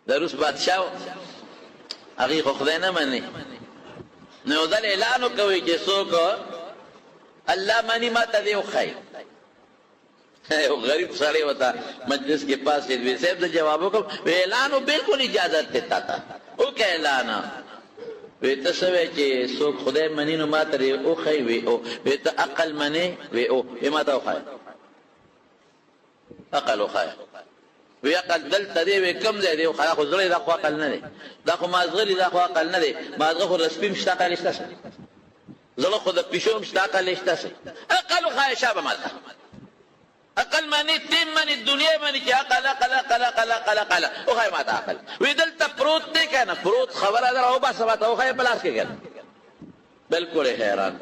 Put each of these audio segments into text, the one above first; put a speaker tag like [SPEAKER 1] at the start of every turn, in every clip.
[SPEAKER 1] د روس بادشاه هغې خو خدای نه مني، نو یو ځل اعلان وکوي چې څوک الله مني ما ته دې وښایي. یو غریب سړی ورته مجلس کې پاسېد، وی صاحب زه جواب وکړم، وی اعلان و بالکل اجازت دی تا ته، وکړه اعلان. وی ته څه وایې چې څوک خدای مني نو ما ته دې وښایي؟ وی او. وی ته عقل منې؟ وی او. وی ما ته وښایه عقل وښایه. وی عقل دلته دی. وی کوم ځای دی؟ وښایه. خو زړی دا خو عقل نه دی، دا خو مازغه دا خو عقل نه دی. مازغه خو رسپي شته، عقل شته څه؟ زړه خو د پیشو هم شته، عقل شته څه؟ عقل وښایه شابه ما ته. عقل معنی تیم معنی دنیا معنی چې عقل عقل عقل عقل عقل عقل وښایه ما ته عقل. وی دلته پروت دی که نه؟ پروت خبره ده راوباسه ما ته وښایه په لاس کې که نه؟ بلکل حیران.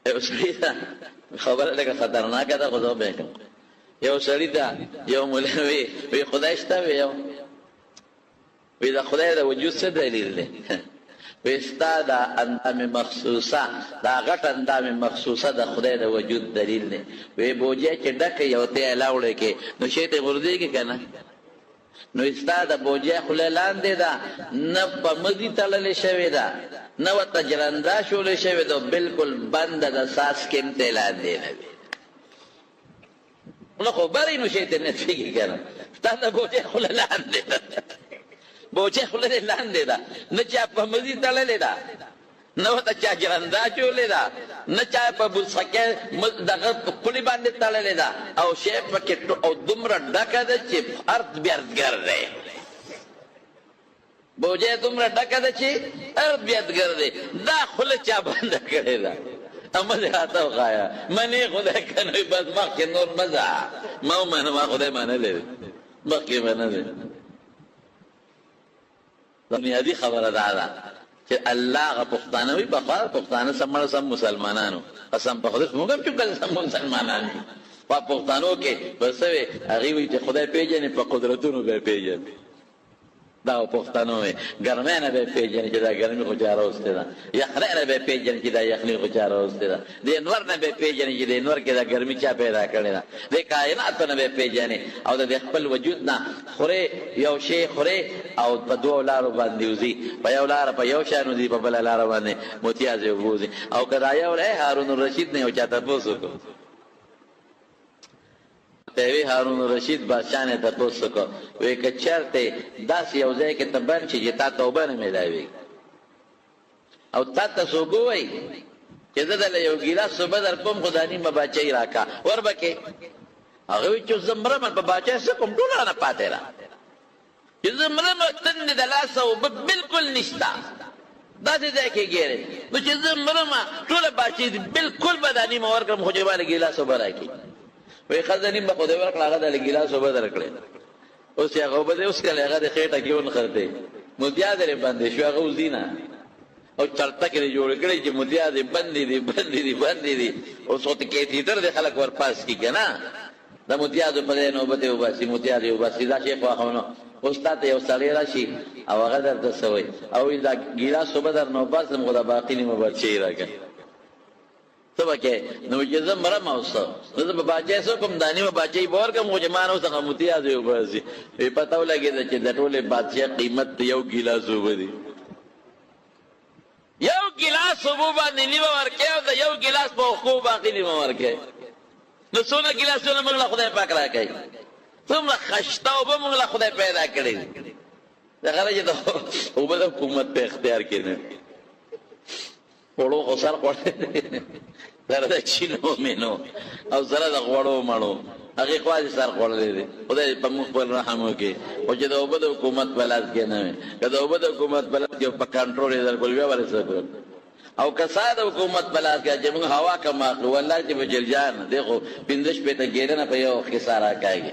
[SPEAKER 1] یو سړي ته خبره لږه خطرناکه ده خو زه به یې کوم. یو سړي ته یو ملا وی خدای شته؟ وی د خدای د وجود څه دلیل دی؟ وی ستا دا اندام مخصوصه، دا غټ اندام مخصوصه د خدای د وجود دلیل دی. وی بوجۍ چې ډکه یو ته یې لاوړی کې نو شی ته غورځېږي که نه؟ نو ستا د بوجۍ خوله لاندې ده، نه په مزي تړلې شوې ده، نه ورته جرنده شولې شوې ده، بلکل بنده د څاڅکي هم ته لاندې نه وي. نو خو برې نو شی ته نڅېږي که نه؟ ستا د بوجۍ خوله لاندې ده، بوجۍ خوله دې لاندې ده، نه چا په مزي تړلې ده، نه ورته چا جرنده چولې ده، نه چا په بوسکۍ دغه پولې باندې تړلې ده، او شی پکې او دومره ډکه ده چې ارد بیردګر دی. بوجۍ دومره ډکه ده چې ارد بیردګر دی. دا خوله چا بنده کړې ده؟ اما دې راته وښایه. منې خدای که نه؟ بس مخکې نور مه ځه، ما ومنه، ما خدای منلی دی، مخکې منلی. بنیادی خبره دا ده چې الله هغه پښتانه وي، پخوا پښتانه سم مړه سم مسلمانانو، قسم په خدای موږ هم چې کله سم مسلمانان یو په پښتنو کې بس وي هغې وایي چې خدای پېژنې په قدرتونو به یې پېژنې. دا پښتنو وي ګرمۍ نه به یې پېژنې چې دا ګرمي خو چا راوستې ده، یخنۍ نه به یې پېژنې چې دا یخني خو چا راوستې ده، د انور نه به یې پېژنې چې د انور کې دا ګرمي چا پیدا کړې ده، د کائناتو نه به یې پېژنې. او د خپل وجود نه خورې یو شی خورې او په دوو لارو باندې وځي، په یو لاره په یو شان وځي، په بله لاره باندې متیازې وبوځي. او که دا یو هارون الرشید نه یو چا تپوس وکړو، وی هارون الرشید بادشاه نه تپوس وکړو، وی که چېرته داسې یو ځای کې ته بند شي چې تا ته اوبه نه میلاوي او تا ته څوک ووایي چې زه دله یو ګیلاس اوبه در کوم خو دا نیمه باچۍ راکړه، وربکې؟ هغه وایي چې زه مرم په باچۍ څه کوم، ټوله رانه پاتې ده چې زه مرم، تندې د لاسه اوبه بلکل نشته، داسې ځای کې ګیرې، نو چې زه مرم ټوله باچۍ بلکل به دا نیمه ورکړم خو چې ما له ګیلاس اوبه راکړي. وی ښځه نیمه خدای ورکړه، هغه د له ګیلاس اوبه درکړې، اوس یې هغه اوبه دی، اوس کله هغه د خېټه کې ونښتې، مدیا درې بندې شو، هغه وځي نه او چلتکې یې جوړې کړې چې مدیا دې بندې دي بندې دي بندې دي. اوس ورته کیتیتر دی خلک ورپاس کړي که نه، د متیازو په ځای نوبت یې وباسي، متیاز یې وباسي، دا شی خو نو. اوس تا ته یو سړی راشي او هغه درته څه وایي او وایي دا ګیلاس اوبه در نه وباسم خو دا باقي نیمه باچۍ راکړه، څه به کوې؟ نو چې زه مرم او څه نو زه به باچۍ څه کوم، دا نیمه باچۍ به ورکړم خو چې ما نه ورڅخه متیاز یې وباسي. وی پته ولګېده چې د ټولې بادشاه قیمت د یو ګیلاس اوبه دي، یو ګیلاس اوبو باندې نیمه ورکوې او د یو ګیلاس په اوښکو باقي نیمه ورکوې. نو څونه ګیلاسونه موږ له خدای پاک راکوي، څومره خشته اوبه موږ له خدای پیدا کړې دي. دغه چې د اوبه د حکومت په اختیار کې نه خوړو خو سر خوړلی دی، سره د چینو مینو او سره د غوړو مڼو هغې خوا دې سر خوړلی دی. خدای په موږ خپل رحم وکړي، خو چې د اوبه د حکومت په لاس کې نه وي، که د اوبه د حکومت په لاس کې په کنټرول یې درکول بیا ولې څه کړل، او که سا د حکومت په لاس کې چې موږ هوا کم اخلو، والله چې به جلجان دی خو 15 شپېته ګیرنه په یو وخت کې سا راکاږي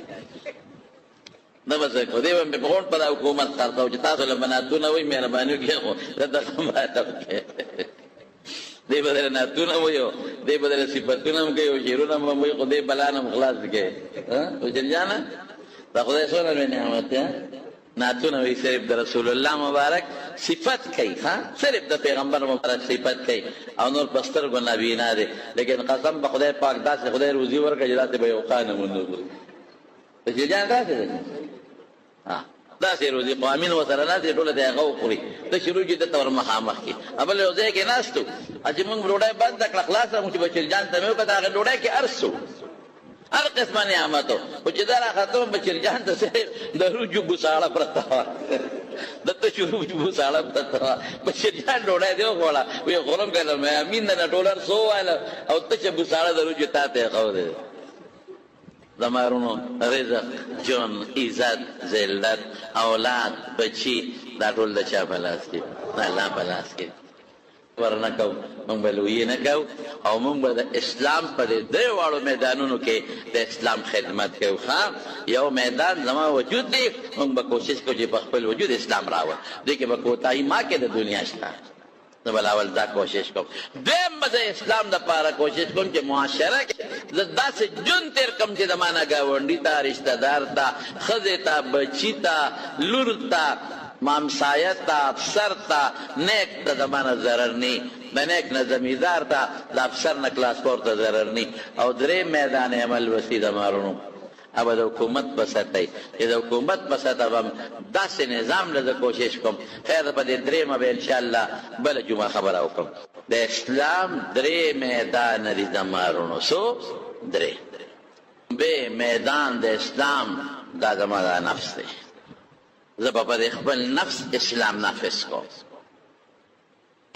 [SPEAKER 1] نه به څه کوو. دی به مې په غونډ په دا حکومت خرڅوو چې تاسو له بناتونه وایي مهرباني وکړئ خو دلته ماتم کې دی به دله نعتونه وایو، دی به دله صفتونه هم کوي او شعرونه هم وایي، خو دی بلان هم خلاص کوي. خو جلجانه دا خدای څومره لوی نعمت دی، نعتونه وایي صرف د رسول الله مبارک صفت کوي، صرف د پیغمبر مبارک صفت کوي او نور په سترګو نابینا دی. لیکن قسم په خدای پاک داسې خدای روزي ورکړه چې داسې به یو خان هم ونه ګوري. د جلجان داسې دی داسې روزي خو امین ورسره ناست دی ټوله د هغه وخوري ته چې روزي دلته ور مخامخ کړي بل یو ځای کې ناست وو چې موږ ډوډۍ بنده کړه خلاصه مو چې بچرجان ته مې وکړه د هغه ډوډۍ کې هر څه هر قسمه نعمت و خو چې دا راختم بچرجان ته صرف د روجو بوساړه پرته وه دلته چې روجو بوساړه پرته وه بچرجان ډوډۍ دې وخوړه ویې خورم که نه مې امین نه ډولر څو وویله او ته چې بوساړه د روجو تا ته یې ښودې زما ورونو رزق جون عزت ذلت اولاد بچي دا ټول د چا په لاس کې د الله په لاس کې ورنه کوو موږ به لویې نه کوو او موږ به د اسلام په دې درې واړو میدانونو کې د اسلام خدمت کوو ښه یو میدان زما وجود دی موږ به کوشش کوو چې په خپل وجود اسلام راوړو دې کې به کوتاهي ما کې د دنیا شته زه به اول دا کوشش کوم دویم به د اسلام دپاره کوشش کوم چې معاشره کې زه داسې ژوند تېر کړم چې زما نه ګاونډي ته رشته دار ته ښځې ته بچي ته لور ته مامسایه ته افسر ته نیک ته زما نه ضرر نی د نیک نه زمیندار ته د افسر نه کلاسپور ته ضرر نی او درې میدان عمل وسي زما ورونو अब د حکومت په سطح چې د حکومت په سطح به داسې نظام له زه کوشش کوم خیر په دې درېیمه به انشاءالله بله جمعه خبره وکړم د اسلام درې میدان دي زما وروڼو څو درې بې میدان د اسلام دا زما دا نفس دی زه به په خپل نفس اسلام نافظ کوم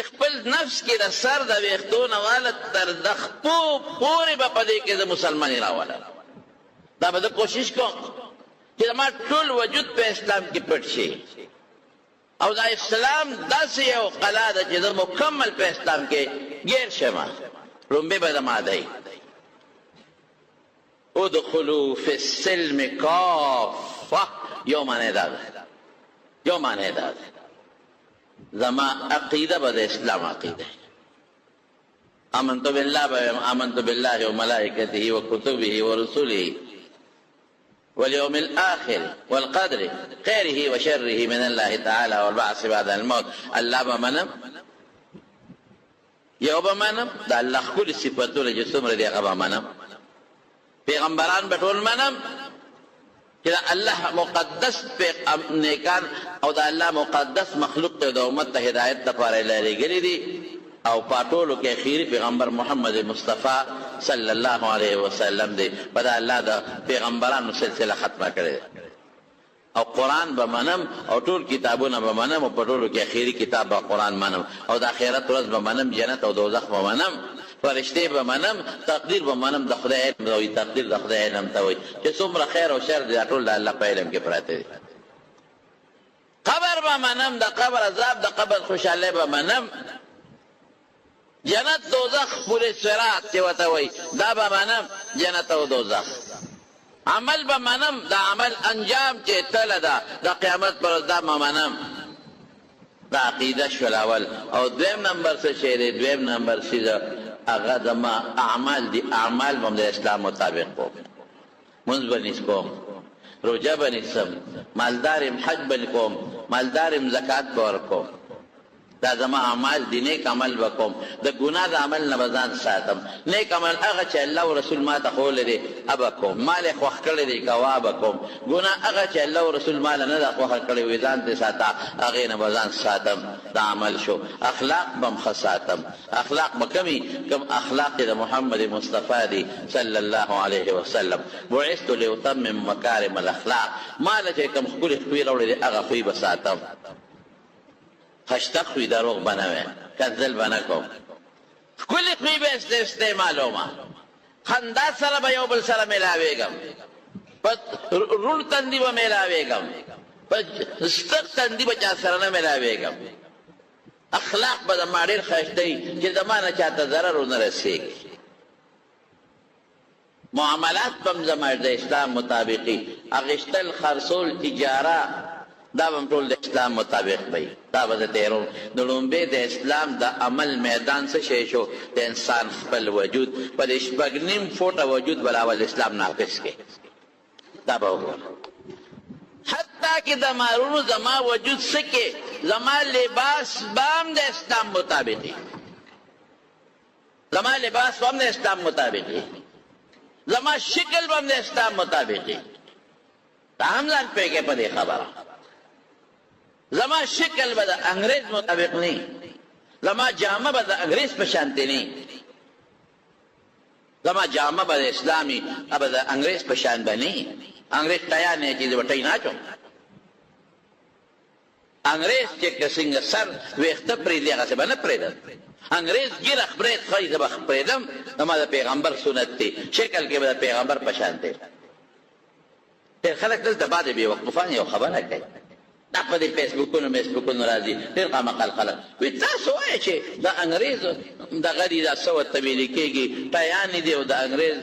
[SPEAKER 1] خپل نفس کې د سر د ویښتو نه واله تر د خپو پورې به په دې کې زه مسلماني راولم دا به زه کوشش کوم چې زما ټول وجود په اسلام کې پټ شي او دا اسلام داسې یو قلا ده چې زه مکمل په اسلام کې ګیر شم لومبې به زما دی ادخلوا فی السلم کافه یو معنی دا ده یو معنی دا ده زما عقیده به د اسلام عقیده آمنت بالله وملائکته وکتبه ورسله واليوم الآخر والقدر خيره وشره من الله تعالى والبعث بعد الموت الله بمنم یو بمنم دا الله خپل صفاتونه چې څومره دي هغه بمنم پیغمبران به ټول منم چې الله مقدس نیکان او دا الله مقدس مخلوق ته د امت ته هدایت لپاره لېږلي دي او پاټولو کې اخیری پیغمبر محمد مصطفی صلی الله علیه وسلم دی په دا الله د پیغمبرانو سلسله ختمه کړې او قرآن به منم او ټول کتابونه به منم او په ټولو کې اخیری کتاب به قرآن منم او د آخرت ورځ به منم جنت او دوزخ به منم فرشتې به منم تقدیر به منم د خدای علم وي تقدیر د خدای علم ته وایي چې څومره خیر او شر دی ټول د الله په علم کې پراته دي قبر به منم د قبر عذاب د قبر خوشحالۍ به منم جنت دوزخ پورې صراط چې ورته وایي دا به منم جنت او دوزخ عمل به منم د عمل انجام چې تله ده د قیامت پر ورځ دا به منم دا عقیده شول اول او دویم نمبر څه شی دی دویم نمبر څه هغه زما اعمال دي اعمال به د اسلام مطابق کوم منځ به نیس کوم روژه به نیسم مالدار یم حج به کوم مالدار یم زکات به ورکوم دا زما اعمال دي نیک عمل وکوم د ګناه د عمل نه به ځان ساتم نیک عمل هغه چې الله او رسول ما ته ښوولی دی هغه کوم مال یې خوښ کړی دی کوه به کوم ګناه هغه چې الله او رسول ما له نه ده خوښه کړې وي ځان دې ساته هغې نه به ځان ساتم دا عمل شو اخلاق به م ښه ساتم اخلاق به کوم اخلاق د محمد مصطفی دی صلی الله علیه وسلم بعثت لاتمم مکارم الاخلاق ما له چې کوم ښکلې خوی راوړی دی هغه خوی به ساتم خشتق خوی دروغ بنوی کذل بنکم کلی خوی به استعمالوما خندا سره به یو بل سره ملاویږم په رول تندي به ملاویږم په ستق تندي به چا سره نه ملاویږم اخلاق به زما ډېر ښایسته وي چې زما نه چاته ضرر ونه رسېږي معاملات به هم زما د اسلام مطابقي اخیستل خرڅول تجاره دا به ټول د اسلام مطابق وي دا به زه تېروم د لومبې د اسلام د عمل میدان څه شی شو د انسان خپل وجود په د شپږ نیم فوټه وجود به اول اسلام نافظ کړي دا به وګوره حتی که د مارونو زما وجود څه کې زما لباس به هم د اسلام مطابق وي زما لباس به هم د اسلام مطابق وي زما شکل به هم د اسلام مطابق وي تا هم ځان پوهېږې په دې خبره زما شکل به د انګریز مطابق نه زما جامه به د انګریز په شانتې نه زما جامه به د اسلامي به د انګریز په شان به نه انګریز تیار نه چې زه به ټی ناچم انګریز چې که څنګه سر ویښته پرېږدي هغسې به نه پرېږدم انګریز ګیره خپرېد ښایي زه به خپرېدم زما د پیغمبر سنت دی شکل کې به د پیغمبر په شان دی ډېر خلک دلته بعد بېوقفان یو خبره کوي دا په دې فیسبوکونو راځي ډېر قامقال خلک وایي تاسو وایئ چې د انګریز دغه دي دا څه ورته ویلې کېږي ټیانې دي او د انګریز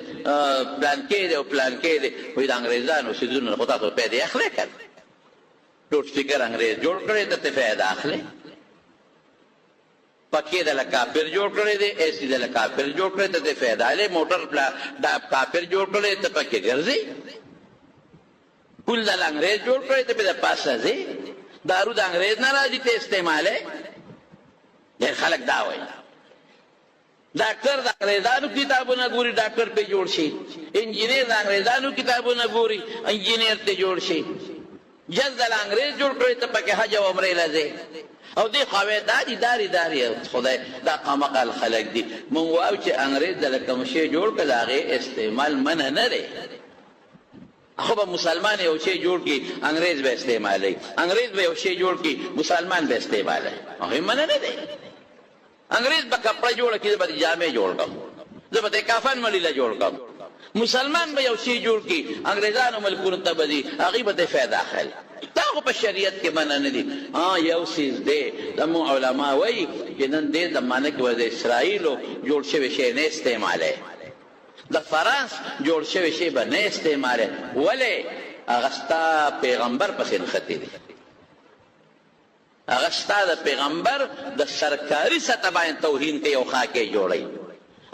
[SPEAKER 1] پلانکې دی او پلانکې دی وایي د انګریزانو څیزونه خو تاسو پیدا اخلئ که لوډ سپیکر انګریز جوړ کړی دته فایده اخلئ پکې دله کافر جوړ کړی دی اے سی دله کافر جوړ کړی ته فایده اخلئ موټر کافر جوړ کړی ته پکې ګرځئ پول د انګریز جوړ کړی ته پې د پاسه ځې دارو د انګریز نه راځي ته استعمالوې ډېر خلک دا وایي ډاکټر د انګریزانو کتابونه ګوري ډاکټر پې جوړ شي انجینر د انګریزانو کتابونه ګوري انجینر ته جوړ شي جز د انګریز جوړ کړی ته پکې حج او عمرې له ځې او دې خواوې داري خدای دا قامقال خلک دي مونږ وایو چې انګریز دله کوم شی جوړ کړه د هغې استعمال منع نه دی خو به مسلمان یو شی جوړ کړي انګریز به استعمالوي انګریز به یو شی جوړ کړي مسلمان به استعمالوي هغې منع نه دی انګریز به کپړه جوړه کړي زه به جامې جوړ کړم زه به کافن ملیله جوړ کړم مسلمان به یو شی جوړ کړي انګریزانو ملکونو ته به ځي هغې به ترې فایده اخلي دا خو په شریعت کې منع نه دي یو څیز دی زموږ علما وایي چې نن دې زمانه کې به د اسرائیلو جوړ شوی شی نه استعمالوي د فرانس جوړ شوی شی به نه استعمالوي ولې هغه ستا پیغمبر پسې نښتې دي هغه ستا د پیغمبر د سرکاري سطح باندې توهین کوي او خاکې جوړوي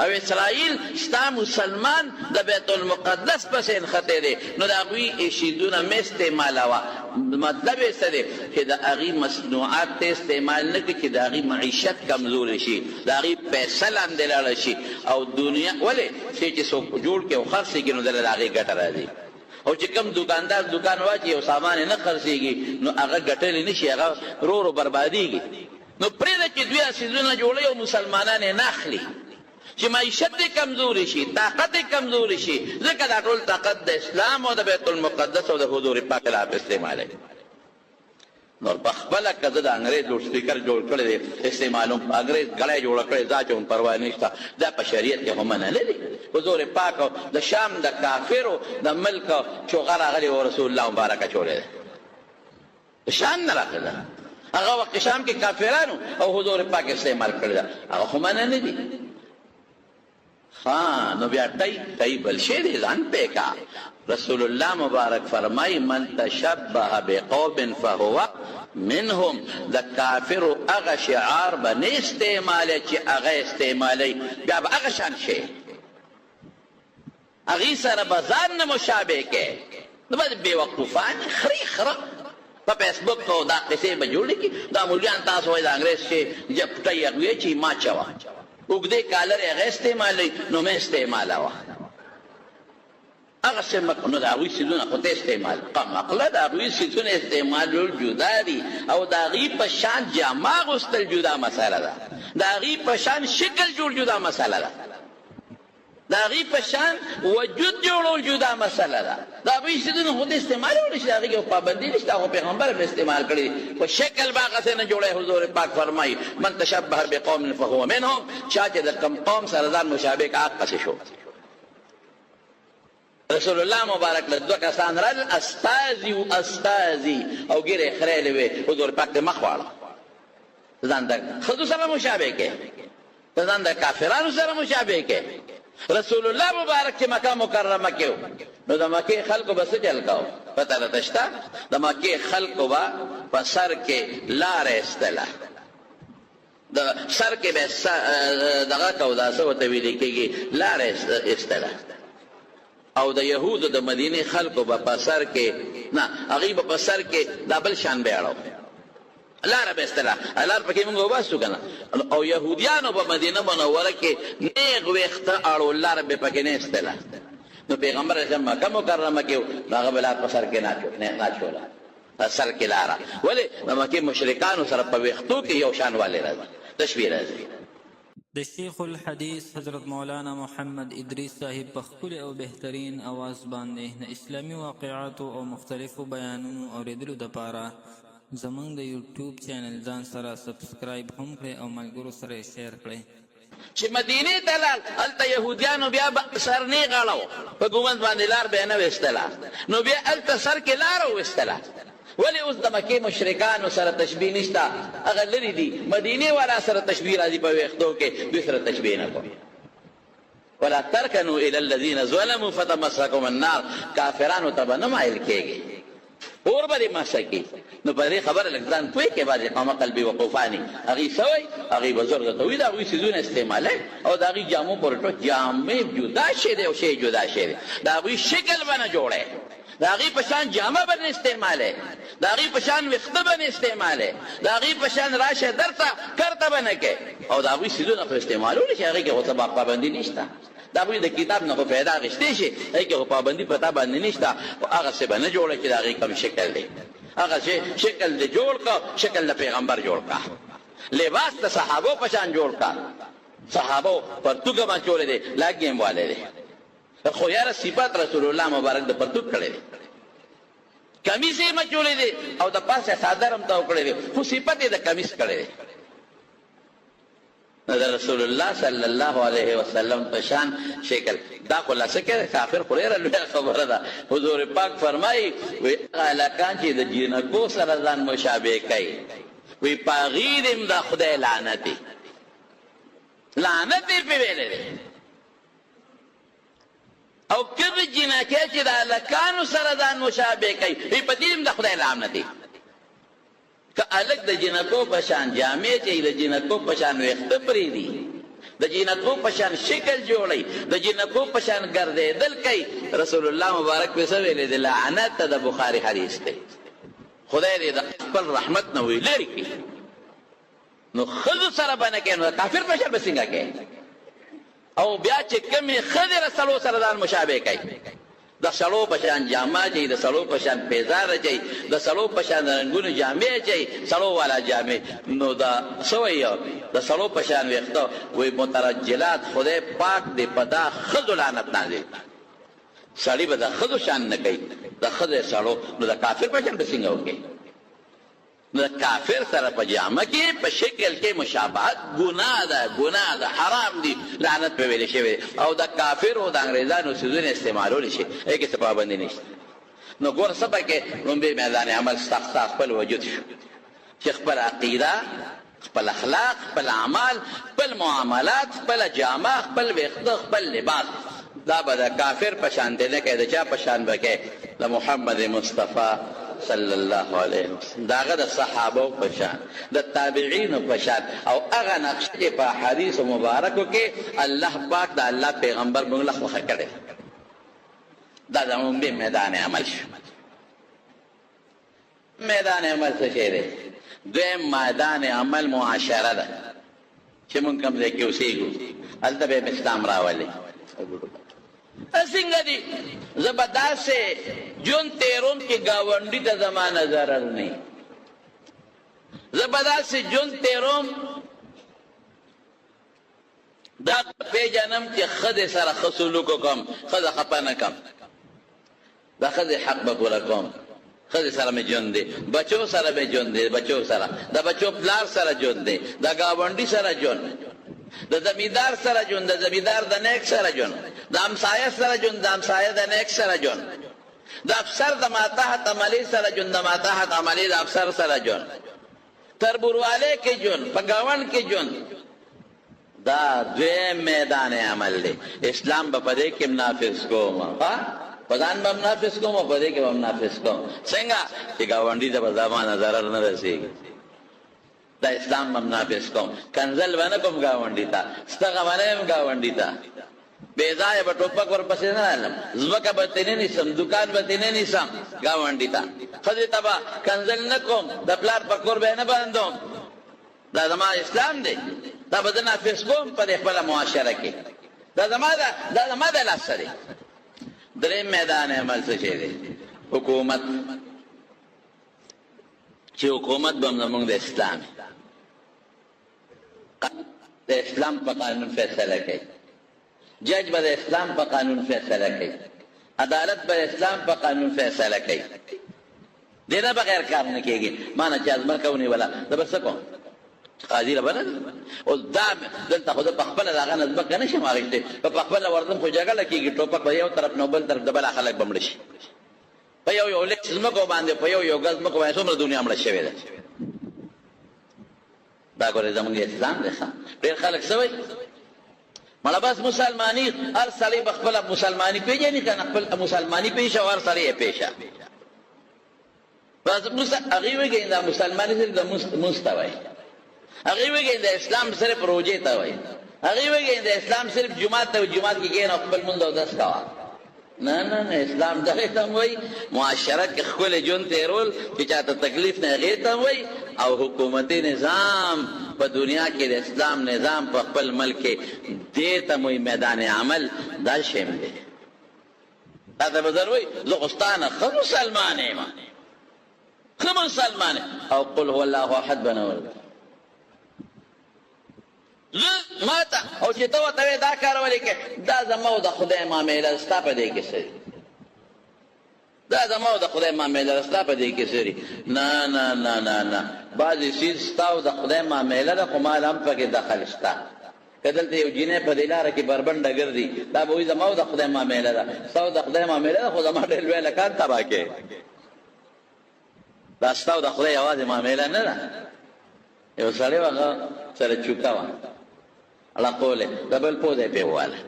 [SPEAKER 1] او اسرائیل ستا مسلمان د بیت المقدس پسې نښتې دی نو د هغوی ایشیدونه مه استعمالوه مطلب یې څه دی چې د هغې مصنوعات ته استعمال نه کړي چې د هغې معیشت کمزورې شي د هغې پیسه لاندې لاړه شي او دنیا ولې چې څوک جوړ کړي او خرڅ کړي نو دله د هغې ګټه راځي او چې کوم دکاندار دکان واچي او سامان یې نه خرڅېږي نو هغه ګټلی نه شي هغه ورو بربادېږي نو پرېږده چې دوی څیزونه جوړوي او مسلمانان یې نه اخلي چې معیشت یې کمزورې شي طاقت یې کمزورې شي ځکه دا ټول طاقت د اسلام او د بیت المقدس او د حضور پاک خلاف استعمالوي نو پخپله که زه د انګریز لوډ سپیکر جوړ کړی دی استعمالوم انګریز ګړی جوړه کړې دا چې هم پروا نشته دا په شریعت کې خو منع نه دي حضور پاک د شام د کافرو د ملک چوغه راغلی و رسول الله مبارک اچولی دی د شام نه راغلی ده هغه وخت شام کې کافرانو او حضور پاک استعمال کړی ده هغه خو منع نه دي نو بیا ټی بل شی دی ځان پې کا رسول الله مبارک فرمای من تشبه بقوم فهو منهم د کافرو هغه شعار به نه استعمالی چې هغه استعمالی بیا به هغه شان شي هغې سره به ځان نه مشابه کې نو به بېوقوفان خري خره په فیسبوک او دا قصې به جوړې کړي دا مولیان تاسو وایي د انګریز چې جپټۍ هغوی چې ما چوه اوږدې کالر یې هغه استعمالوي نو مې استعمالوه هغسې نو د هغوی څیزونه خو ته استعمال قمقله د هغوی څیزونه استعمالول جدا دي او د هغې په شان جامه اغوستل جدا مسله ده د هغې په شان شکل جوړ جدا مسله ده د هغې په شان وجود جوړول جدا مسله ده د هغوی څیزونه خو ته استعمالولی شي د هغې یو پابندي نشته خو پیغمبر به استعمال کړي په شکل به هغسې نه جوړی حضور پاک فرمایي من تشبه بقوم فهو منهم چا چې د کوم قوم سره ځان مشابه که هغسې شو رسول الله مبارک له دوه کسان رال استازي و استازي او ګیرې خریلې وې حضور پاک ته مخ واړه ځان د ښځو سره مشابه کې ځان د کافرانو سره مشابه کې رسول الله مبارک چې مکه مکرمه کې نو د مکې خلکو به څه چل کوو پته راته شته د مکې خلکو به په سر کې لاره ایستله د سر کې به دغه کوو دا څه ورته ویلې کېږي لاره ایستله او د یهودو د مدینې خلکو به په سر کې نه هغوی به په سر کې دا بل شان بیاړو لاره به ایستله لار پکې مونږ وباسو که نه او یهودیانو په مدینه منوره کې نیغ ویښته اړو لاره به پکې نه ایستله نو پیغمبر اسلام مکه مکرمه کې هغه بلار په سر کې ناچولا سر کې لاره ولې د مکې مشرکانو سره په ویښتو کې یو شان والے راځي تشبیه راځي.
[SPEAKER 2] د شیخ الحدیث حضرت مولانا محمد ادریس صاحب په ښکلي او بهترین اواز باندې د اسلامي واقعاتو او مختلفو بیانونو اورېدلو دپاره زموږ د یوټیوب چینل ځان سره سبسکرایب هم کړئ او ملګرو سره یې شیر کړئ.
[SPEAKER 1] چې مدینې ته لاړ هلته یهودیانو بیا سر نه غاړه په ګومند باندې لار به یې نه ویستله نو بیا هلته سر کې لاره وویستله. ولې اوس د مکې مشرکانو سره تشبیه نشته هغه لرې دي مدینې والا سره تشبیه راځي په ویښتو کې دوی سره تشبیه نه کوي. ولا ترکنوا الى الذین ظلموا فتمسکم النار کافرانو ته به نه مایل کېږي اور به دې مسه کې. نو په دې خبره لږ ځان پوه کې بعضې قومه قلبي وقوفاني هغوی څه وایي هغوی بزرګ ته وایي د هغوی څیزونه استعمالوي او د هغوی جامو پورې ټول جامې جدا شی دی او شی جدا شی دی د هغوی شکل به نه جوړی د هغوی په شان جامه به نه استعمالوي د هغوی په شان ویښته به نه استعمالوي د هغوی په شان راشه درته کرته به نه کوې او د هغوی څیزونه خو استعمالولی شي هغوی کې خو څه پابندي نشته د هغوی د کتاب نه خو پیدا اخیستی شي هغوی کې خو پابندي په تا باندې نشته خو هغه څه به نه جوړه چې د هغوی کوم شکل دی هغه شکل دې جوړ کا شکل د پیغمبر جوړ کا لباس د صحابو په شان جوړ کا صحابو پرتوګه باندې چولې دی لاګیم والے دی خو یاره صفات رسول الله مبارک د پرتوګ کړی دی کمیس یې مچولی دی او د پاسه څادر هم تاو کړی دی خو صفت یې د کمیس کړی دی د رسول الله صلی الله علیه وسلم په شان شکل دا خو لا څه کې کافر خو ډېره لویه خبره ده حضور پاک فرمایي وایي هغه هلکان چې د جینکو سره ځان مشابه کوي وایي په هغې دې د خدای لعنت دی لعنت یې پرې ویلی دی او کبه جنکې چې د هلکانو سره ځان مشابه کوي وایي په دې هم د خدای لعنت دی که هلک د جنکو په شان جامې چې د جنکو په شان ویښته پرېږدي د جنکو په شان شکل جوړوي د جنکو په شان ګرځېدل کوي رسول الله مبارک پې څه ویلی دی لعنت ته د بخاري حدیث دی خدای دې د خپل رحمت نه وی لرې کړي نو ښځو سره به نه کوې نو د کافر په شان به څنګه کوې او بیا چې کومې ښځې د سړو سره ځان مشابه کوي د سړو په شان جامه اچوي د سړو په شان پیزار اچوي د سړو په شان رنګونو جامې اچوي سړو والا جامې نو دا څه وایي د سړو په شان ویښته وایي مترجلات خدای پاک دې په دا ښځو لعنت نازل سړي به د ښځو شان نه کوي د ښځې سړو نو د کافر په شان به څنګه وکړي نو د کافر سره په جامه کې په شکل کې مشابهت ګناه ده حرام دي لعنت په ویلې شوی او د کافر او د انګریزانو څیزونه استعمالولی شي هغې کې څه پابندي نشته نو ګور څه پکې لومبې میدان عمل ستا خپل وجود شو چې خپل عقیده خپل اخلاق خپل اعمال خپل معاملات خپل جامه خپل ویښته خپل لباس دا به د کافر په شان دی نه کوې د چا په شان به کوې د محمد مصطفی صلی الله علیه وسلم د هغه د صحابو په شان د تابعینو په شان او هغه نقش چې په حدیثو مبارکو کې الله پاک د الله پیغمبر موږ له خوښه کړی دا زموږ بې میدان عمل شو میدان عمل څه شی دی دویم میدان عمل معاشره ده چې موږ کوم ځای کې اوسېږو هلته به اسلام راولي څنګه دي زه به داسې ژوند تېروم چې ګاونډي ته زما نه ضرر نه زه به داسې ژوند تېروم دا پېژنم چې ښځې سره ښه سلوک وکړم ښځه خفه نه کړم د ښځې حق به پوره کوم ښځې سره مې ژوند دی بچو سره مې ژوند دی بچو سره د بچو پلار سره ژوند دی د ګاونډي سره ژوند د زمیندار سره ژوند د زمیندار د نیک سره ژوند د همسایه سره ژوند د همسایه د نیک سره ژوند د افسر د ماتحت عملي سره ژوند د ماتحت عملي د افسر سره ژوند تربوروالی کې ژوند په ګاونډ کې ژوند دا دویم میدان عمل دی اسلام به په دې کې نافذ کوم په ځان به نافذ کوم او په دې کې به نافذ کوم څنګه چې ګاونډي ته به زما نه ضرر نه رسېږي دا اسلام هم نافذ کوم کنزل به نه کوم ګاونډي ته ستغه به نه یم ګاونډي ته بې ځایه به ټوپک ورپسې نه رالم ځمکه به ترې نه نیسم دکان به ترې نه نیسم ګاونډي ته ښځې ته به کنزل نه کوم د پلار په کور به یې نه بندوم دا زما اسلام دی دا به زه نافذ کوم په دې خپله معاشره کې دا زما د لاسه دی دریم میدان عمل څه شی دی؟ حکومت. چې حکومت به زموږ د اسلام د اسلام په قانون فیصله کوي، جج به د اسلام په قانون فیصله کوي، عدالت به اسلام په قانون فیصله کوي. دې نه بغیر کار نه کېږي. ما نه چې ازمرکه ونیوله زه به څه کوم؟ قاضي له بله اوس دا دلته خو زه په خپله د هغه نه ځمکه نه شم اخیستی، که په خپله ورځم خو جګړه کېږي، ټوپک به یو طرف نه بل طرف د بله خلک به مړه شي. په یو لیک ځمکو باندې په یو ګز ځمکو باندې څومره دنیا مړه شوې ده. دا ګورې زموږ اسلام دی. ډېر خلک څه وایي؟ مړه بس مسلماني، هر سړی به خپله مسلماني پېژني که نه، خپل مسلماني پېښه او هر سړی یې پېښه. بس هغوی وایي دا مسلماني صرف د مونځ ته وایي، هغوی وایي د اسلام صرف روژې ته وایي، هغوی وایي د اسلام صرف جومات ته وایي، جومات کې کښېنه او خپل مونځ اودس کوه. نه نه نه، اسلام دغې ته هم وایي، معاشرت کې ښکلی ژوند تېرول چې چاته تکلیف نه هغې ته هم وایي، او حکومتي نظام په دنیا کې د اسلام نظام په خپل ملک کې دې ته هم وایي میدان عمل. دا شی دی. تا ته به در وایي زه خو ستا نه ښه مسلمان یم، ښه مسلمان او قل هو الله احد به نه ورته ما ته، او چې ته ورته وایې دا کار ولې کوې؟ دا زما او د خدای معامله ستا په دې کې څه دي؟ دا زما او د خدای معامله ستا په دې کې څه دي؟ نه نه نه نه نه، بعضې څیز ستا او د خدای معامله ده، خو مال هم پکې دخل شته. که دلته یو جینۍ په دې لاره کې بربنډه ګرځي، دا به وایي زما او د خدای معامله ده. ستا او د خدای معامله ده، خو زما ډېر لوی لکان تباه کوې. دا ستا او د خدای یوازې معامله نه ده. یو سړی و هغه سره چوکه وه، اړقولی د بل پوزه یې پرې وواله،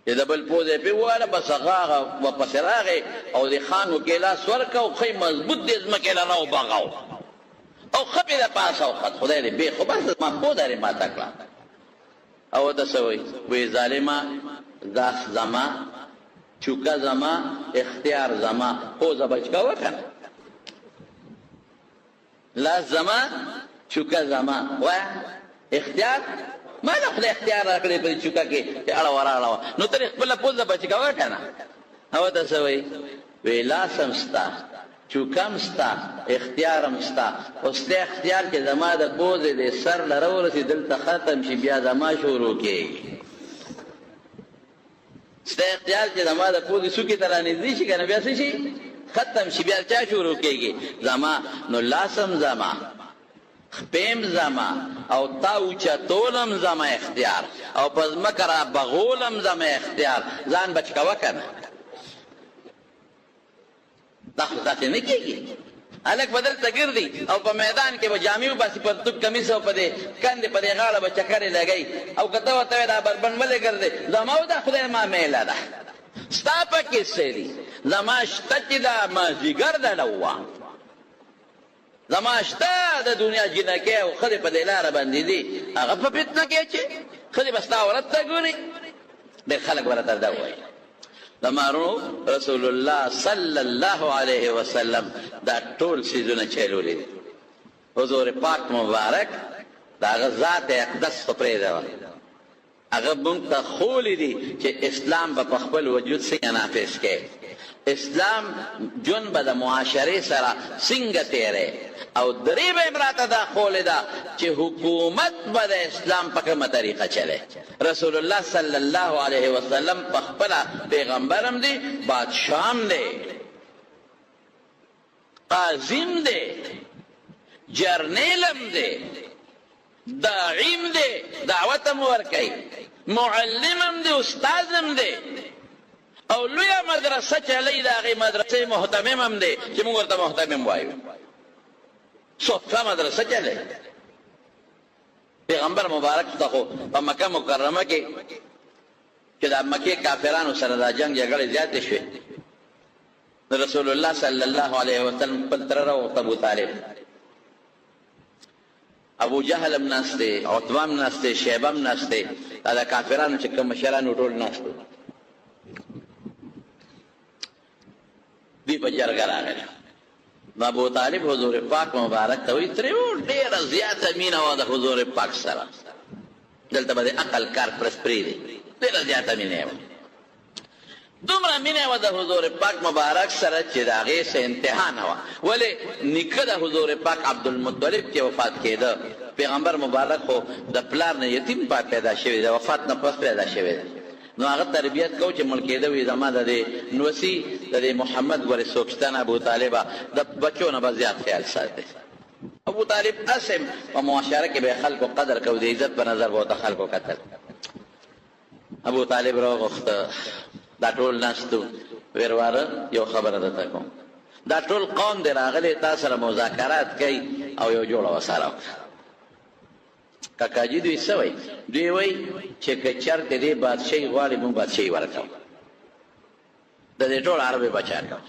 [SPEAKER 1] چې د بل پوزه یې پرې وواله، بس هغه ورپسې راغی او د خان و ګیلاس ورکړه او ښه مضبوط دې ځمکې له راوبغاو او ښه پرې د پاسه وخت. خدای دې بې خو بس ما پوزه یې ماته کړه. او ورته څه وایي؟ وایي ظالمه لاس زما، چوکه زما، اختیار زما، پوزه بچ کوه که نه؟ لاس زما، چوکه زما، وایه اختیار ما نه خدای اختیار راکړی په دې چوکه کې چې اړه وراړه، نو ته یې خپله پوزه بچ کوه که نه؟ هغه ته څه وایي؟ وایي لاس هم ستا، چوکه هم ستا، اختیار هم ستا، خو ستا اختیار چې زما د پوزې د سر له راورسي دلته ختم شي، بیا زما شروع کېږي. ستا اختیار چې زما د پوزې څوکې ته رانږدې شي که نه، بیا څه شي؟ ختم شي، بیا چا شروع کېږي؟ زما. نو لاس هم زما، خپیم زما، او تا اوچتولم زما اختیار، او په ځمکه را بغولم زما اختیار. ځان بچ کوه که نه؟ دا خو داسې نه کېږي. هلک به دلته ګرځي او په میدان کې به جامې وباسي، پرتوګ کمیس او په دې کندې په دې غاړه به چکرې لګوي، او که ته ورته وایې دا بربنډ ولې ګرځې؟ زما او د خدای معامله ده، ستا پکې څه دي؟ زما شته چې دا مازدیګر ده لوه، زما شته د دنیا جنکۍ او ښځې په دې لاره باندې دي، هغه په فتنه کې چې ښځې به ستا عورت ته ګوري. ډېر خلک به راته دا وایي. زمانو رسول الله صلی الله علیه وسلم دا ټول څیزونه چلولي دي. حضور پاک مبارک دا هغه ذات اقدس خو پرېږده، هغه مونږ ته ښوولي دي چې اسلام به په خپل وجود څنګه نافظ کړي، اسلام ژوند به د معاشرې سره څنګه تېری، او درې به یې راته دا ښوولې ده چې حکومت به د اسلام په کومه طریقه چلی. رسول الله صلی الله علیه وسلم په خپله پیغمبر هم دی، بادشاه هم دی، قاضي هم دی، جرنیل هم دی، داعی هم دی، دعوت هم ورکوي، معلم هم دی، استاد هم دی، او لویه مدرسه چلی د هغې مدرسې محتمم هم دی چې موږ ورته محتمم وایو. صفه مدرسه چلی. پیغمبر مبارک ته خو په مکه مکرمه کې چې د مکې کافرانو سره دا جنګ جګړې زیاتې شوې، د رسول الله صلی الله علیه وسلم خپل تره و ابو طالب، ابو جهل هم ناست دی، عتبه هم ناست دی، شیبه هم ناست دی، دا د کافرانو چې کوم مشران ټول ناست دي. دوی په جرګه راغلي. ابو طالب حضور پاک مبارک ته وایي ترې ډېره زیاته مینه وه د حضور پاک سره، دلته به د عقل کار پرس پرېږدي، ډېره زیاته مینه یې وه. دومره مینه وه د حضور پاک مبارک سره چې د هغې څه انتها نه وه. ولې نیکه د حضور پاک عبدالمطلب چې وفات کېده، پیغمبر مبارک خو د پلار نه یتیم پیدا شوی دی، وفات نه پس پیدا شوی دی. نو هغه تربیت کو چې مړ کېده وي زما د دې نوسي د دې محمد ورې څوک شته نه، ابو طالبه د بچو نه به زیات خیال ساتي. ابو طالب اسم په معاشره کې به خلکو قدر کو، د عزت په نظر به ورته خلکو کتل. ابو طالب راوغوښته، دا ټول ناستو، ویل واره یو خبره درته کوم، دا ټول قوم دی راغلی تا سره مذاکرات کوي او یو جوړه وساره وکړه. کاکاجي دوی څه وایي؟ دوی وایي چې که چېرته دې بادشاهي غواړي موږ بادشاهي ورکوو، د دې ټول عربې بچا کوو.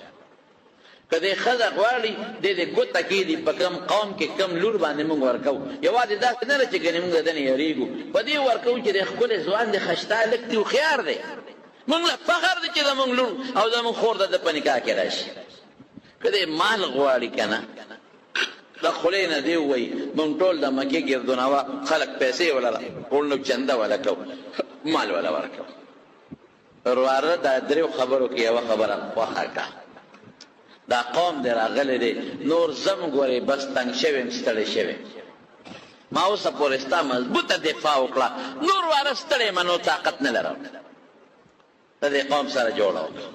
[SPEAKER 1] که دې ښځه غواړي دې دې ګوته کېږدي په کوم قوم کې کوم لور باندې موږ ورکوو. یوازې داسې نه ده چې ګنې موږ د ده نه یېرېږو، په دې ورکوو چې دی ښکلی ځوان دی، خشتا لږ دی، هوښیار دی، موږ له فخر دی چې زموږ لور او زموږ خور د ده په نکاح کې راشي. که دې مال غواړي که نه، د خولې نه دې ووایي موږ ټول د مکې ګردونوه خلک پیسې ولره ټول چنده وله کوو، مال وله ورکوو. ورواره دا دریو خبرو کې یوه خبره خوښه کړه، دا قوم دی راغلی دی، نور زم ګورې بس تنګ شوی یم، ستړی شوی. ما اوسه پورې ستا مضبوطه دفاع وکړه، نور واره ستړی یم، نور طاقت نه لرم، د دې قوم سره جوړه وکړه.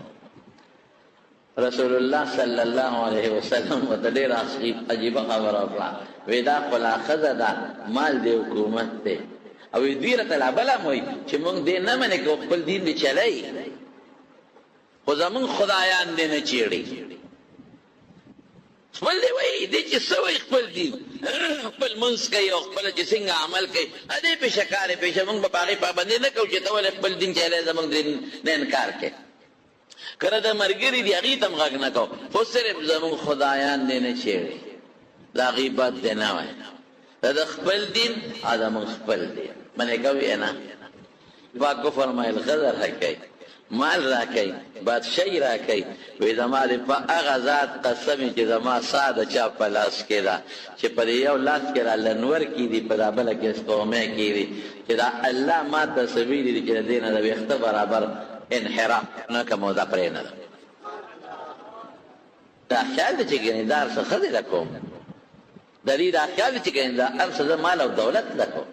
[SPEAKER 1] رسول الله صلی الله علیه وسلم ورته ډېره عجیبه خبره وکړه، وایي دا خو لا ښځه ده، مال دی، حکومت دی. او دوی راته لا بله هم وایي چې موږ دې نه منې کوو، خپل دین دې چلوي، خو زموږ خدایان دې نه چیړي. خپل دی وایي دې چې څه وایي خپل دین، خپل منځ کوي او خپله چې څنګه عمل کوي، دې پیشه کارې پیشه، موږ به په هغې پابندي نه کوو چې ته ولې خپل دین چلی زموږ دین نه انکار کوې. کله د ملګري دي هغې ته هم غږ نه کوو، خو صرف زموږ خدایان دې نه چیړي، د هغې بد دې نه وایي، د خپل دین او زموږ خپل دین منې کوي نه. پاک وفرمایل ښځه راکوي، مال راکوي، بادشاهي راکوي، وایي زما دې په هغه ذات قسم چې زما ساه د چا په لاس کې ده، چې په دې یو لاس کې را لنور کېږدي، په دا بله کې سپوږمۍ کېږدي، چې دا الله ما ته څه ویلي دي چې د دې نه د ویښته برابر انحراف نه کوم، دا پرې نه ده. دا خیال دی چې ګنې دا هر څه ښه دی د کوم، د دې دا خیال دی چې ګنې دا هر څه زه مال او دولت د کوم،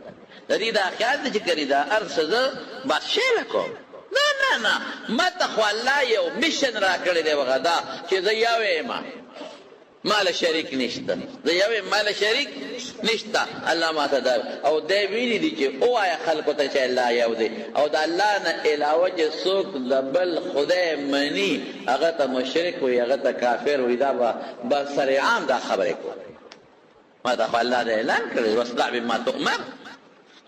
[SPEAKER 1] د دې دا خیال دی چې ګنې دا هر څه زه بادشاهي د کوم. نه نه نه، ما ته خو الله یو میشن را کړی دی وغه دا چې زه یو یم، مال شریک نشته، زه یو یم، مال شریک نشته. الله ما ته دا او دی ویلي دي چې ووایه خلکو ته چې الله یو دی، او د الله نه علاوه چې څوک د بل خدای مني هغه ته مشرک وي، هغه ته کافر وي، دا به سرعام دا خبرې کوي. ما ته خو الله دا اعلان کړی واصدع بما تؤمر،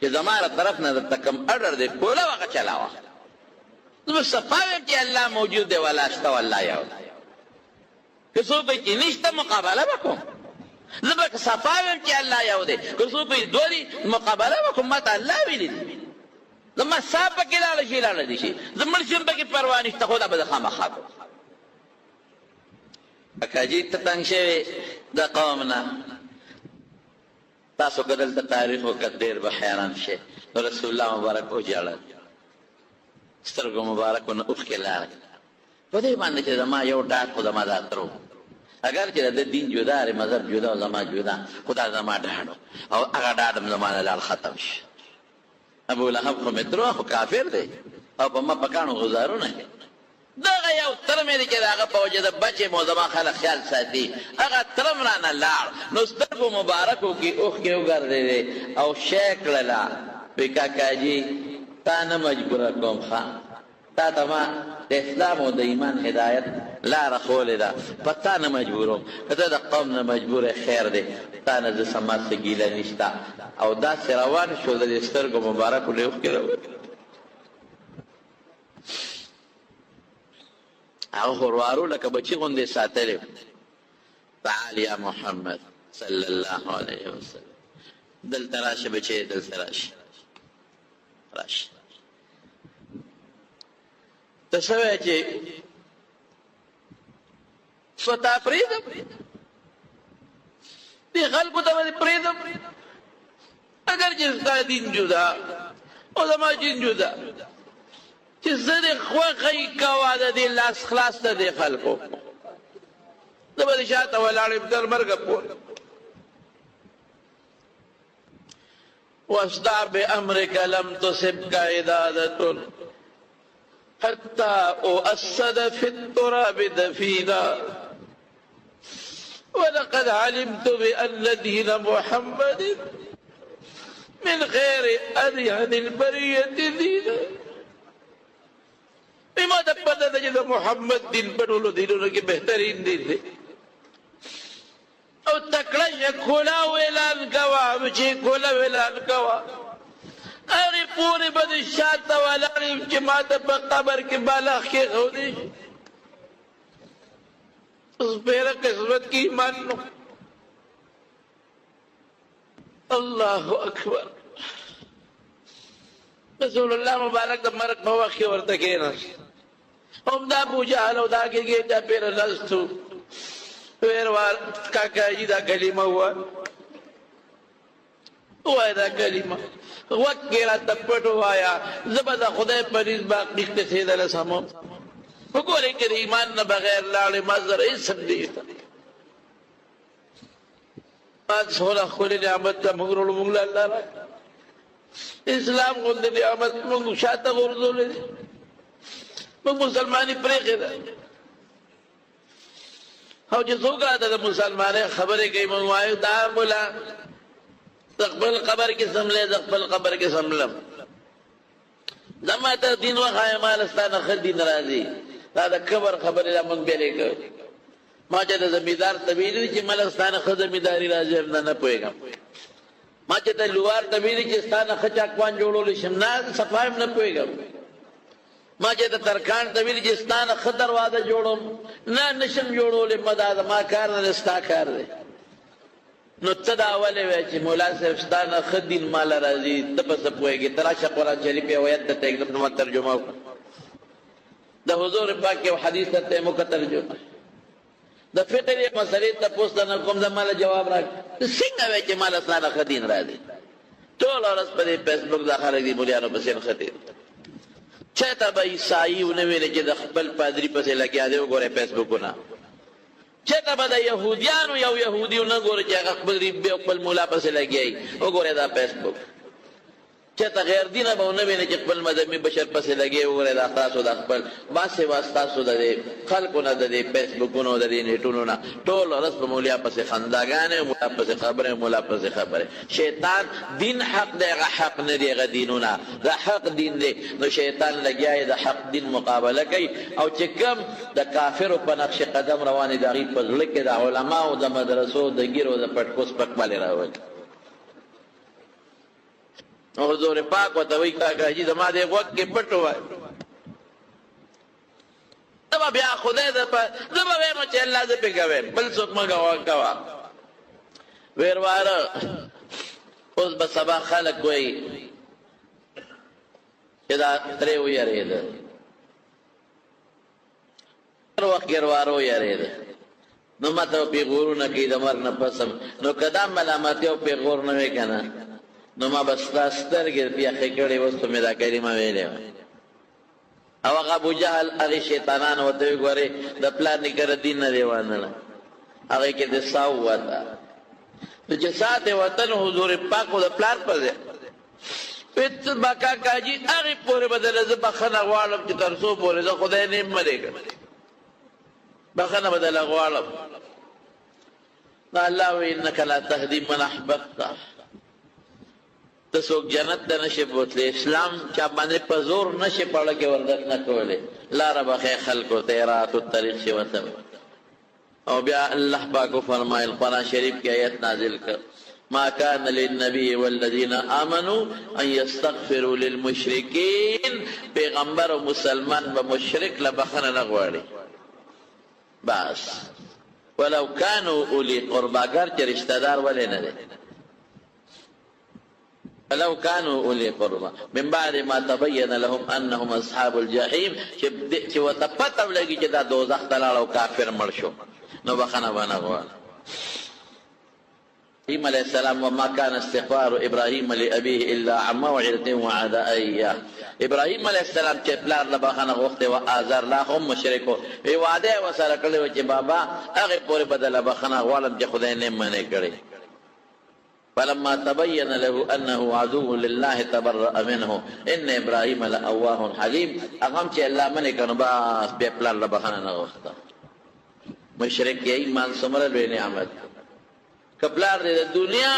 [SPEAKER 1] چې زما له طرف نه درته کوم اډر دی ټوله هغه چلاوه. زه به صفا ویم چې الله موجود دی، ولا شته والله یو دی. که څوک وایي چې نشته مقابله به کوم، زه به صفا ویم چې الله یو دی. که څوک وایي دوه دي مقابله به کوم، ما ته الله ویلي دي، زما ساه پکې لاړه شي لاړه دي شي، زه مړ شم پکې پروا نشته، خو دا به زه خامخا کوم. اکاجي ته تنګ شوې د قوم نه، تاسو که دلته تاریخ وکړه ډېر به حیران شئ. رسول الله مبارک وژړل، سترګو مبارکو نه اوښکې لاړې په دې باندې چې زما یو ډاډ خو زما دا تر و، اگر چې د دین جدا دی، مذهب جدا او زما جدا، خو دا زما ډاډ و، او هغه ډاډ هم زما نه لاړ ختم شي. ابو لهب خو مې ترو، خو کافر دی او په ما په کاڼو غزارونه کوي. دغه یو تره مې دی چې د هغه په وجه د بچې مو زما خلک خیال ساتي، هغه تره م رانه لاړ، نو سترګو مبارکو کې اوښکې وګرځېدې او شی کړله. وایي کاکاجي تا نه مجبوره کوم، ښه تا ته ما د اسلام او د ایمان هدایت لاره ښولې ده، په تا نه مجبوروم، که ته د قوم نه مجبوره خیر دی، تا نه زه سما څه ګیله نشته. او داسې روان شو، د دې سترګو مبارکو نه اوښکې راوتې. هغه خو وروارو لکه بچي غوندې ساتلې. تعال یا محمد صلی الله علیه وسلم، دلته راشه بچی، دلته راشه راشه. ته څه وایې چې ستا پرېږدم، دې خلکو ته به دې پرېږدم، اگر چې ستا دین جدا او زما دین جدا، چې زه دې خوښۍ کوه د دې لاس خلاص ته دې خلکو زه به دې شاته ولاړ یم تر مرګه پورې واصدع بأمرك لم تصبك عدادة حتى أؤسد في التراب دفينا ولقد علمت بأن دين محمد من خير أديان البرية دينا بما تبدأ جد محمد دين بنولو دينو کی بہترین دین دے او تکڑش کھولا ویلان کوا مچے کھولا ویلان کوا اری پوری بدی شاعتا والاری جماعت پا قبر کی بالاخ کے خودش اس پہرا قسمت کی ایمان نو اللہ اکبر رسول اللہ مبارک دا مرک مواقع ورتکینا ہم دا ابو جہل او دا کے گیتا پیر نستو ویروار کاکا جی دا کلمہ ہوا ہوا دا کلمہ وقت گیرا تپٹ ہوایا زبدہ خدای پریز باقی قصید لسامو وگورے کہ ایمان نہ بغیر لاڑے مازر اسم دیتا آج سولا خولی نعمت تا مگرول مگلا اللہ را اسلام خود نعمت مگو شاعتا غرزو لے مگ مسلمانی پریخی دا او چې څوک راته د مسلمانۍ خبرې کوي موږ وایو دا مولا د خپل قبر کې سملې د خپل قبر کې سملم زما ته دین وښایه ماله ستا نه ښه دین راځي دا د قبر خبرې را موږ بېلې کوو ما چې د زمیندار ته ویلي چې ماله ستا نه ښه زمینداري راځي هم نه پوهېږم ما چې ته لوار ته ویلي چې ستا نه ښه چاکوان جوړولی شم نه صفا هم نه پوهېږم ما چې د ترکان ته ویلي چې ستا نه ښه دروازه جوړوم نه نشم جوړولی ما ما کار نه ستا کار دی نو ته دا ولې وایې چې مولا صاحب ستا نه ښه دین ماله راځي ته په څه پوهېږې ته راشه قرآن شریف یې وایت درته ایکدم ما ترجمه وکړه د حضور پاک یو حدیث درته یې موږ ترجمه د فقر یې مسلې تپوس ته نه کوم زه ماله جواب راکړه ته څنګه وایې چې ماله ستا نه ښه دین راځي ټوله ورځ په دې فیسبوک دا خلک دي مولیانو پسې نښتي چاته به عیسایي ونه ویلې چې د خپل پادري پسې لګیا دی وګورئ فیسبوکونه چاته به د یهودیانو یو یهودي ونه ګورئ چې هغه خپل ریب او خپل مولا پسې لګیایي وګورئ دا فیسبوک چاته غیر دینه به ونه وینئ چې خپل مذهبي بشر پسې لګیایي وګورئ دا ستاسو د خپل باسوا ستاسو د دې خلکو نه د دې فیسبوکونو د دې نیټونو نه ټول ورځ په مولیا پسې خنداګانې مولا پسې خبرې مولا پسې خبرې شیطان دین حق دی هغه حق نه دی هغه دینونه دا حق دین دی نو شیطان لګیا د حق دین مقابله کوي او چې کوم د کافرو په نقش قدم روانې د هغوی په زړه کې د علماو د مدرسو د ګیرو د پټکو سپکوالی راولي حضور پاک ورته وایي کاکا جي زما دې غوږ کې پټ ووایه زه به بیا خدای زه به وایم چې الله زه پې کویم بل څوک مه کوه ویرواره اوس به سبا خلک وایي چې دا ترې ویرېده هر وخت ګیرواره ویرېده نو ما ته پیغورونه کوي د مرګ نه پسم نو که دا ملامتي او پیغور نه وی که نه نو ما به ستا سترګې یخې کړې اوس به مې دا کلمه ویلې وه او هغه ابوجهل هغې شیطانان ورته ویې ګورې د پلار نیکه دین نه دی وانله هغې کې د سا ووته نو چې سا ته وته نو حضور پاک خو د پلار په ځای با کاکا جي هغې پورې به دله زه بخښنه غواړم چې تر څو پورې زه خدای نه یم مړې کړم بخښنه به دله غواړم نو الله وایي انک لا تهدي من احببته ته څوک جنت ته نشي بوتلی اسلام چا باندې په زور نشي پړه کې وردت نه کولی لاره بخې خلکو ته رات الطریق شي ورته او بیا الله پاک فرمایل قرآن شریف کې آیت نازل کړ ما كان للنبي والذين آمنوا ان يستغفروا للمشركين پیغمبر او مسلمان به مشرک له بخنه نه غواړي بس ولو كانوا اولي قربا ګر چې رشتہ دار ولې نه دي ولو كانوا اولي قربا من بعد ما تبين لهم انهم اصحاب الجحيم چې وته پته ولګي چې دا دوزخ ته لاړ او کافر مړ شو نو بخنه باندې غواړي ابراهيم عليه السلام وما كان استغفار ابراهيم لابيه الا عن موعده وعدها اياه. ابراهيم عليه السلام چې پلار له بخښنه غوښتې و آزر لا هم مشرکو وی وعده ورسره کړې وه چې بابا هغې پورې به دله بخښنه غواړم چې خدای نه منې کړې. فلما تبين له انه عدو لله تبرأ منه ان ابراهيم لأواه حليم. هغه چې الله منې کړه نو بس بیا پلار له بخښنه نه غوښته. مشرک یې ایمان څومره لوی نعمت. کپلار دې د دنیا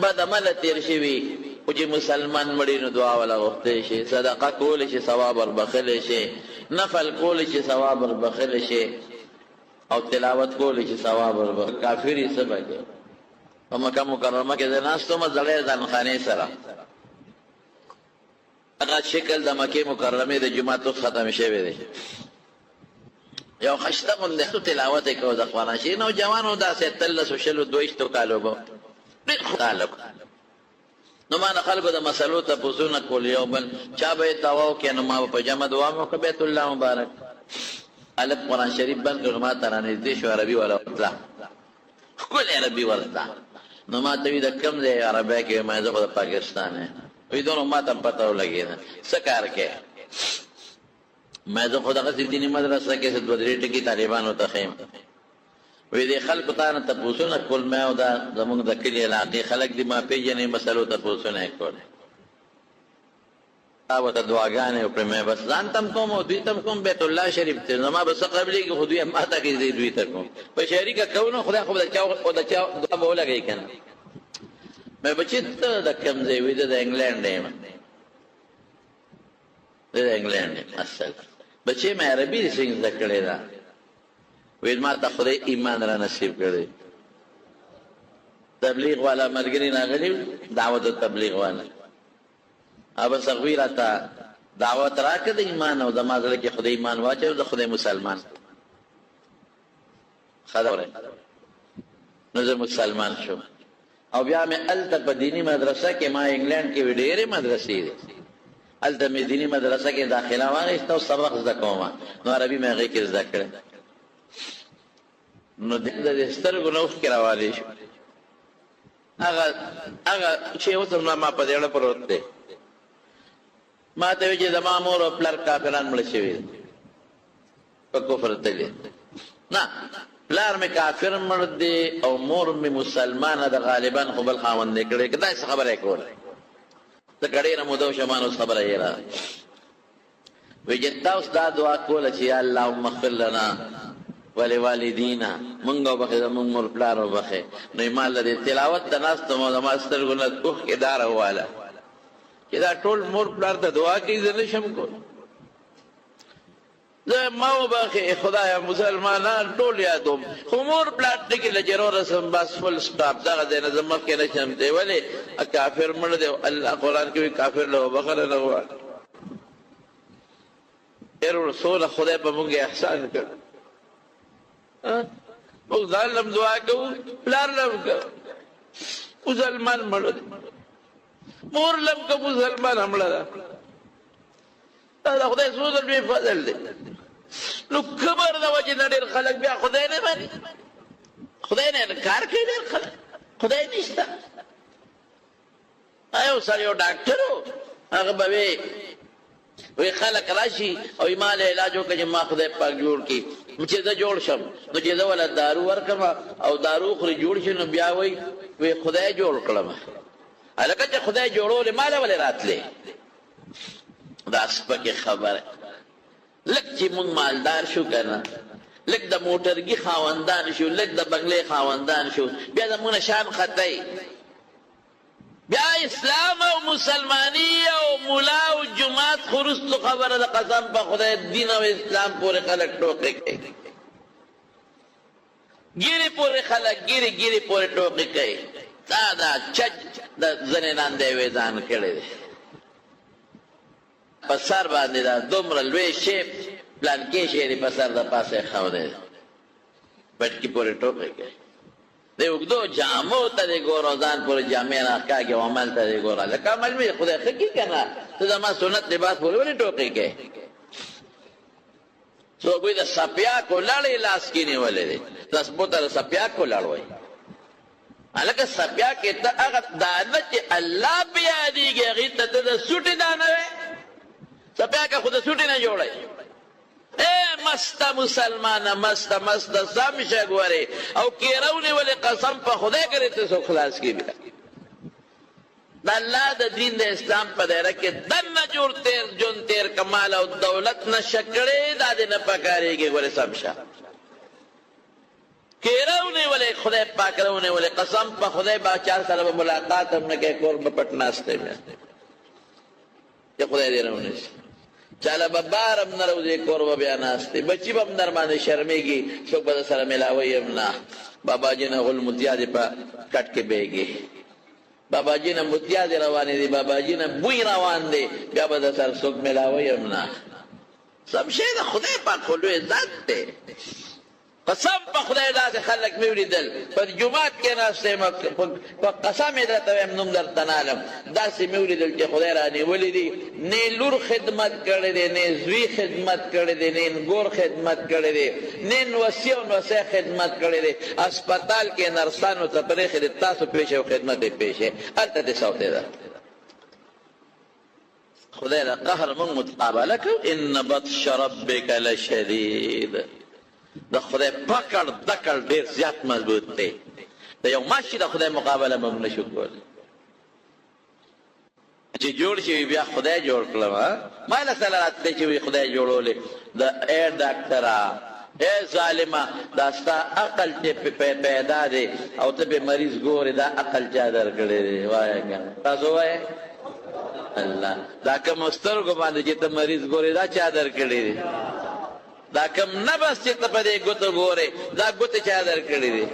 [SPEAKER 1] بد عمله تیر شوي خو چې مسلمان مړي نو دعا ولا غوښتی شي، صدقه کولی شي ثواب وربخلی شي، نفل کولی شي ثواب وربخلی شي، او تلاوت کولی شي ثواب وربخلی. کافر یې څه به کوي؟ په مکه مکرمه کې د ناستو مزړی ځانخانې سره هغه شکل د مکې مکرمې د جومات اوس ختم شوی دی. یو خشته غوندې تلاوت یې کوه د قرآن شي. نوجوانو داسې 13 کالو به ډېر خوشحاله نو ما نه خلکو د مسلو تپوسونه کول، یو بل چا به یې دعوا وکړي نو ما به په جمع دعا مې وکړه بیت الله مبارک. هلک قرآن شریف بند کړ، ما ته رانږدې شو عربي والا ورتله، ښکلی عربي ورتله. نو ما ته وي د کوم ځای عربی کې؟ ما زه خو د پاکستان یم. وی دونو ما ته هم پته ولګېده څه کار کوې؟ ما زه خو دغسې دیني مدرسه کې 2-3 ټکي طالبانو ته ښیم. وی دې خلکو تا نه تپوسونه کول ما او دا زمونږ د کلي علاقې خلک دي ما پېژنې مسلو تپوسونه یې کول. تا ورته دعاګانې وکړې مې بس ځان ته هم کوم او دوی ته هم کوم. بیت الله شریف ته زما به څه قبلېږي خو دوی هم ما ته کوي دوی ته کوم. په شریکه کوو نو خدای خو د چا دعا به ولګوي که نه. مې بچې ته د کوم ځای؟ وي زه د انګلینډ یم. زه د انګلینډ یم. اصل بچې مې عربي څنګه زده کړې ده؟ ویل ما ته خدای ایمان را نصیب کړی. تبلیغ والا ملګري راغلي، دعوت تبلیغ والا ابا سغوی راته دعوت راکړه د ایمان او زما زړه کې خدای ایمان واچوي، زه خدای مسلمان خبره نو زه مسلمان شوم. او بیا مې هلته په دیني مدرسه کې ما انګلینډ کې ډېرې مدرسې دي، هلته مې دیني مدرسه کې داخله واخېسته او سبق زده کوم. نو عربي مې هغې کې زده کړه. نو د سترګو نه اوښکې راوالې شو. هغه چې اوس هم ما په دې اړه پروت دی. ما ته وایي چې زما مور او پلار کافران مړه شوي دي، په کفر تللي. نه، پلار مې کافر مړ دی او مور مې مسلمانه ده، غالبا خو بل خاوند یې کړی. که داسې خبره یې کوله ځکه ډېره موده وشوه اوس خبره یې راغله. وایي چې تا اوس دا دعا کوله چې یا اللهم اغفر لنا ولوالدینا، مونږ وبخښې زمونږ مور پلار وبخښې. نو ایمان لري تلاوت ته ناست وم او زما سترګو نه اوښکې دا راواله چې دا ټول مور پلار ته دعا کوي، زه نه شم کولی. زه ما وبخښې خدایه مسلمانان ټول یادوم، خو مور پلار ته کې له جرو رسم بس فل سټاپ دغه ځای نه زه مخکې نه شم دی. ولې کافر مړ دی، الله قرآن کې وایي کافر له وبخښنه نه غواړي. ډېر رسوله خدای په مونږ احسان کړ. موږ ځان لم دعا کوو، پلار لم کوو، مسلمان مړ دی، مور لم که مسلمان هم مړه ده. دا د خدای څو ځل لوی فضل دی. نو کبر د وجې نه ډېر خلک بیا خدای نه مني، خدای نه انکار کوي. ډېر خلک خدای نشته. یو سړی یو ډاکټر و، هغه به وی خلک راشي او ما له علاج وکړه چې ما خدای پاک جوړ کړي. چې زه جوړ شم نو چې زه وله دارو ورکړم او دارو خوري جوړ شي نو بیا وی خدای جوړ کړم. هلکه چې خدای جوړولې ما له ولې راتلې؟ دا سپکې خبره. لږ چې مونږ مالدار شو که نه، لږ د موټرګي خاوندان شو، لږ د بنګلې خاوندان شو، بیا زمونږ شان خطی. بیا اسلام او مسلمانی او ملا او جماعت خورستو خبره د قسم په خدای دین او اسلام پورې خلک ټوکې کوي. ګیرې پورې خلک ګیرې پورې ټوکې کوي. دا چج د ځنې ناندې وې ځان کړی دی په سر باندې. دا دومره لوی شی پلانکې شی دی په سر د پاسه یې ښودی دی، پټکي پورې ټوکې کوي. د اوږدو جامو ته دې ګوره، ځان پورې جامې راښکاږي او عمل ته دې ګوره. لکه عمل مې خدای ښه کړي که نه؟ ته زما سنت لباس پورې ولې ټوکې کوې؟ څوک د سپیاکو لړې لاس کې نیولې دی، تسبو ته د سپیاکو لړ وایي. هلکه سپیا کې ته هغه دانه چې الله پې یادېږي هغې ته ته د سوټې دانه وې سپیا که خو د سوټې نه جوړی مسته مسلمانه مسته مسته سم شه ګورې او کیره ونیولې قسم په خدای کرې ته څوک خلاص کړي بیا د الله د دین د اسلام په دایره کې دننه جوړ تیر جون تیر کمال او دولت نشه کړې دا دې نه پکارېږي ګورې سم شه کیره ونیولې خدای پاک ونیولې قسم په خدای با چا سره به ملاقات هم نه کوې کور به پټ ناستی بیا چې خدای دې نه ونیسي چاله به بار هم نه روځې کور به بیا ناست دی بچي به هم در باندې شرمېږي څوک به در سره میلاوی هم نه باباجي نه غل متیا دې په کټ کې بیږي باباجي نه متیا دې روانې دي باباجي نه بوی روان دی بیا به در سره څوک میلاوی هم نه سب شی د خدای پاک خو لوی ذات دی قسم په خدای داسې خلک مې ولیدل په جومات کې ناست یم په قسم یې درته وایم نوم درته نه علم داسې مې ولیدل چې خدای رانیولي دي نه لور خدمت کړی دی نه زوی خدمت کړی دی نه نګور خدمت کړی دی نه نوسي او نوسی خدمت کړی دی اسپتال کې نرسانو ته پرېښې دي تاسو پېښې او خدمت یې پېښې هلته دې سوتی ده خدای د قهر موږ مقابله کوو ان بطش ربک لشدید د خدای پکړ دکړ ډېر زیات مضبوط دی د یو ماشي د خدای مقابله موږ نشو کولی چې جوړ شي بیا خدای جوړ کړم ما له سره راتلی چې وي خدای جوړولې د ای ډاکټره ای ظالمه دا ستا عقل چې پیدا دی او ته پې مریض ګورې دا عقل چا درکړی دی وایه که تاسو وایې الله دا کوم سترګو باندې چې ته مریض ګورې دا چا درکړی دی دا کم نبس چې ته په دې ګوتو ګورې دا ګوتې چا درکړي دي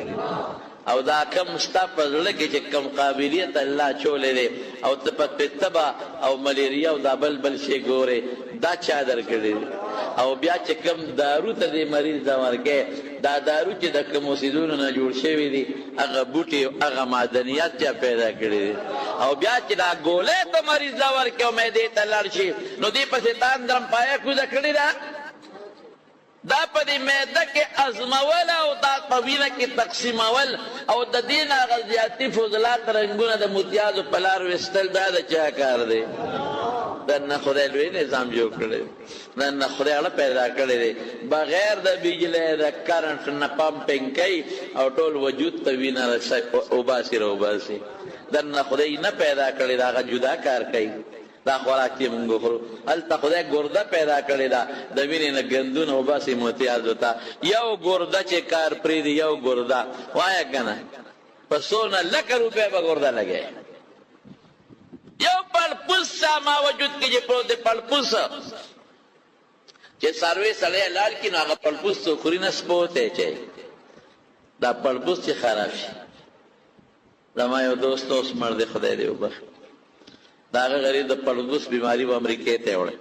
[SPEAKER 1] او دا کم ستا په زړه کې چې کم قابلیت الله چولی دی او ته په تبه او ملیریا او دا بل شی ګورې دا چا درکړي دي او بیا چې کم دارو ته دې مریض ته ورکې دا دارو چې د کومو څیزونو نه جوړ شوي دي هغه بوټي هغه معدنیات چا پیدا کړي دي او بیا چې دا ګولۍ ته مریض ته ورکې او معدې ته لاړ شي نو دې پسې تا اندرم پایه کوزه کړې ده دا په دې معده کې ازمول او دا په وینه کې تقسیمول او د دې نه هغه زیاتي فضلات رنګونه د متیازو په لار ویستل دا د چا کار دی دننه خدای لوی نظام جوړ کړی دننه خدای هغه پیدا کړی دی بغیر د بجلی د کرنټ نه پمپینګ کوي او ټول وجود ته وینه اوباسي راوباسي دننه خدای نه پیدا کړی دا هغه جدا کار کوي دا خوراک چې مونږ خورو هلته خدای ګرده پیدا کړې ده د وینې نه ګندونه وباسي متیازو ته یو ګرده چې کار پرېږدي یو ګرده وایه که نه په څونه لکه روپۍ به ګرده لګی یو پړپوس ما وجود کې چې پروت دی پړپوس چې څاروی سړی لاړ کړي نو هغه پړپوس څوک خوري نه سپوتی چی دا پړپوس چې خراب شي زما یو دوست اوس مړ دی خدای دې وبخښي دا هغه غریب د پړپوس بیماري و امریکې ته وړی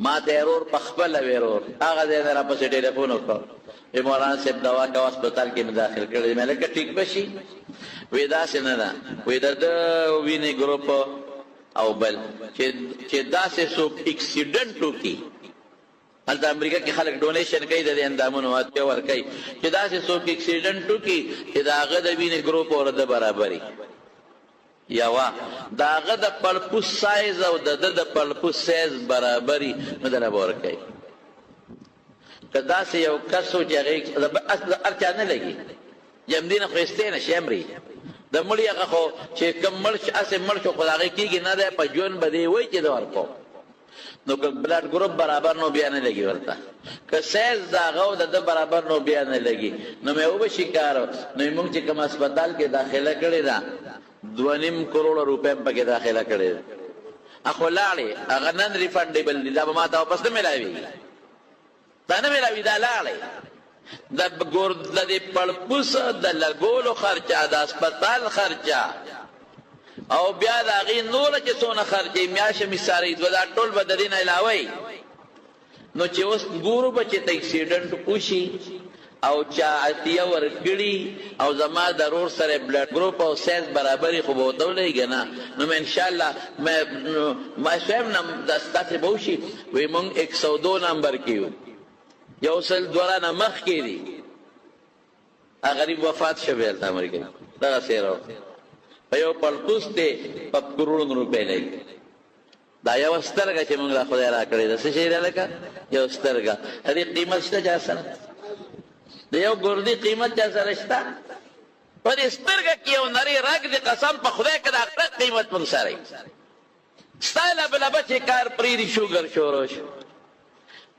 [SPEAKER 1] ما ته ورور په خپله وی ورور هغه ځای نه راپسې ټېلیفون وکړ وی مولانا صاحب دوا کوه هسپتال کې مې داخل کړی دی مې لکه ټیک به شي وی داسې نه ده وی د ده وینې ګروپ او بل چې داسې څوک اکسیډنټ وکړي هلته امریکا کې خلک ډونیشن کوي د دې اندامونو اتیا ورکوي چې داسې څوک اکسیډنټ وکړي چې د هغه د وینې ګروپ او د برابري یوا د هغه د پړپوس سایز او د ده د پړپوس سایز برابري نو دله به ورکوي که داسې یو کس و چې هغې هر چا نه لګي جمدي نه خو ایستی نه شي امري د مړي هغه خو چې کوم مړ هسې مړ شو خو د هغې کېږي نه دی په ژوند به دې وایي چې د ورکوم نو که بلډ ګروپ برابر نو بیا نه لګي ورته که سایز د هغه او د ده برابر نو بیا نه لګي نو مې وبشي کار نو موږ چې کوم هسپتال کې داخله کړې ده 2.5 کروڑ روپۍ پکې داخله کړې ده اخو لاړې هغه نن ریفنډیبل دي دا به ما ته واپس نه میلاوېږي دا نه میلاوي دا لاړې د دې پړپوس د لګولو خرچه د هسپتال خرچه او بیا د هغې نوره چې څونه خرچې میاشتې مې دا ټول به د دې نه علاوه نو چې اوس ګورو به چې ته اکسیډنټ وشي او چا عطیه ورکړي او زما د رور سره بلډ ګروپ او سایز برابري خو به ورته ولګي نه نو مې انشاءالله ما صاحب نه داسې به وشي وایي مونږ 102 نمبر کې یو 102 نه مخکې دي هغه غریب وفات شو بیا هلته امریکا دغسې راوړه په یو پړپوس دی په کروڑونو روپۍ لګي دا یوه سترګه چې موږ له خدای راکړې ده څه شی ده لکه یو سترګه د دې قیمت شته چا سره د یو ګردي قیمت چا سره شته په دې سترګه کې یو نری رګ د قسم په خدای که د آخرت قیمت موږ سره وي ستا لبلبه چې کار پرېږدي شوګر شروع شو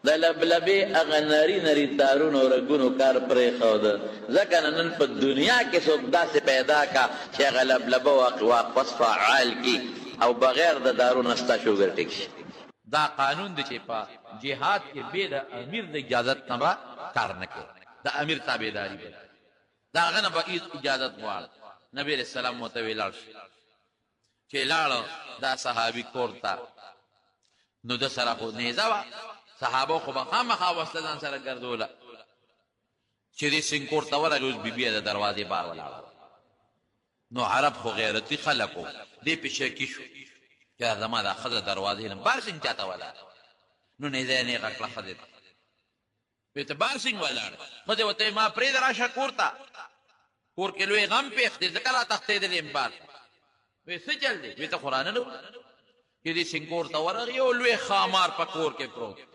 [SPEAKER 1] د لبلبې هغه نري نري تارونو او رګونو کار پرېښوده ځکه نن په دنیا کې څوک داسې پیدا کا چې هغه لبلبه واپس فعال کي او بغیر د دارو نه ستا شوګر ټیک شي
[SPEAKER 3] دا قانون دی چې په جهاد کې بې د امیر د اجازت نه به کار نه کوي د امیر تابعداري به د هغه نه به هېڅ اجازت غواړه نبي علیه السلام ورته ویې لاړ شو چې لاړه دا صحابي کور ته نو ده سره خو نیزه وه صحابه خو به خامخا وسله ځان سره ګرځوله چې دې سیند کور ته ورغی اوس بیبي د دروازې بار ولاړه نو عرب خو غیرتي خلک وو دې پې شکي شو چې زما دا ښځه دروازې نه بار سینګ چاته ولاړه نو نیزه یې نیغه کړه ښځې ته وی ته بار سینګ ولاړه ښځې ورته ما پرېږده راشه کور ته کور کې لوی غم پېښ دی ځکه را تښتېدلې یم بار وی څه چل دی وی ته خو رانه نه چې دې سینګ کور ته ورغی یو لوی ښامار په کور کې پروت دی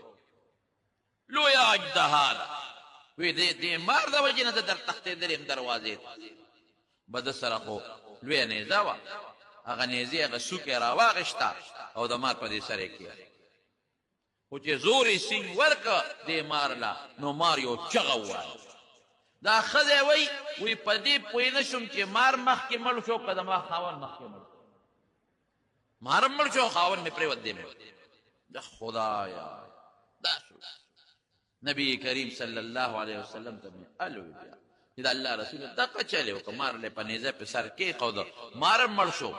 [SPEAKER 3] لوی اجدها ده وی دې مار د وجې نه زه در تښتېدلې یم دروازې ته به ده سره خو لویه نیزه وه هغه نیزې هغه سوک یې راواغېسته او د مار په دې سر یې کېښ خو چې زور یې سینګ ورکړه دې مار له نو مار یو چغه ووایه دا ښځی وی په دې پوه نه شوم چې مار مخکې مړ شو که زما خاوند مخکې مړ شو مار هم مړ شو خاوند مې پرېوت دی مړ د خدایا دا شو نبی کریم صلی الله علیه وسلم ته مې الوی بیا چې د الله رسول دقه چلې وکړه مار له په نیزه په سر کېښوده مار هم مړ شو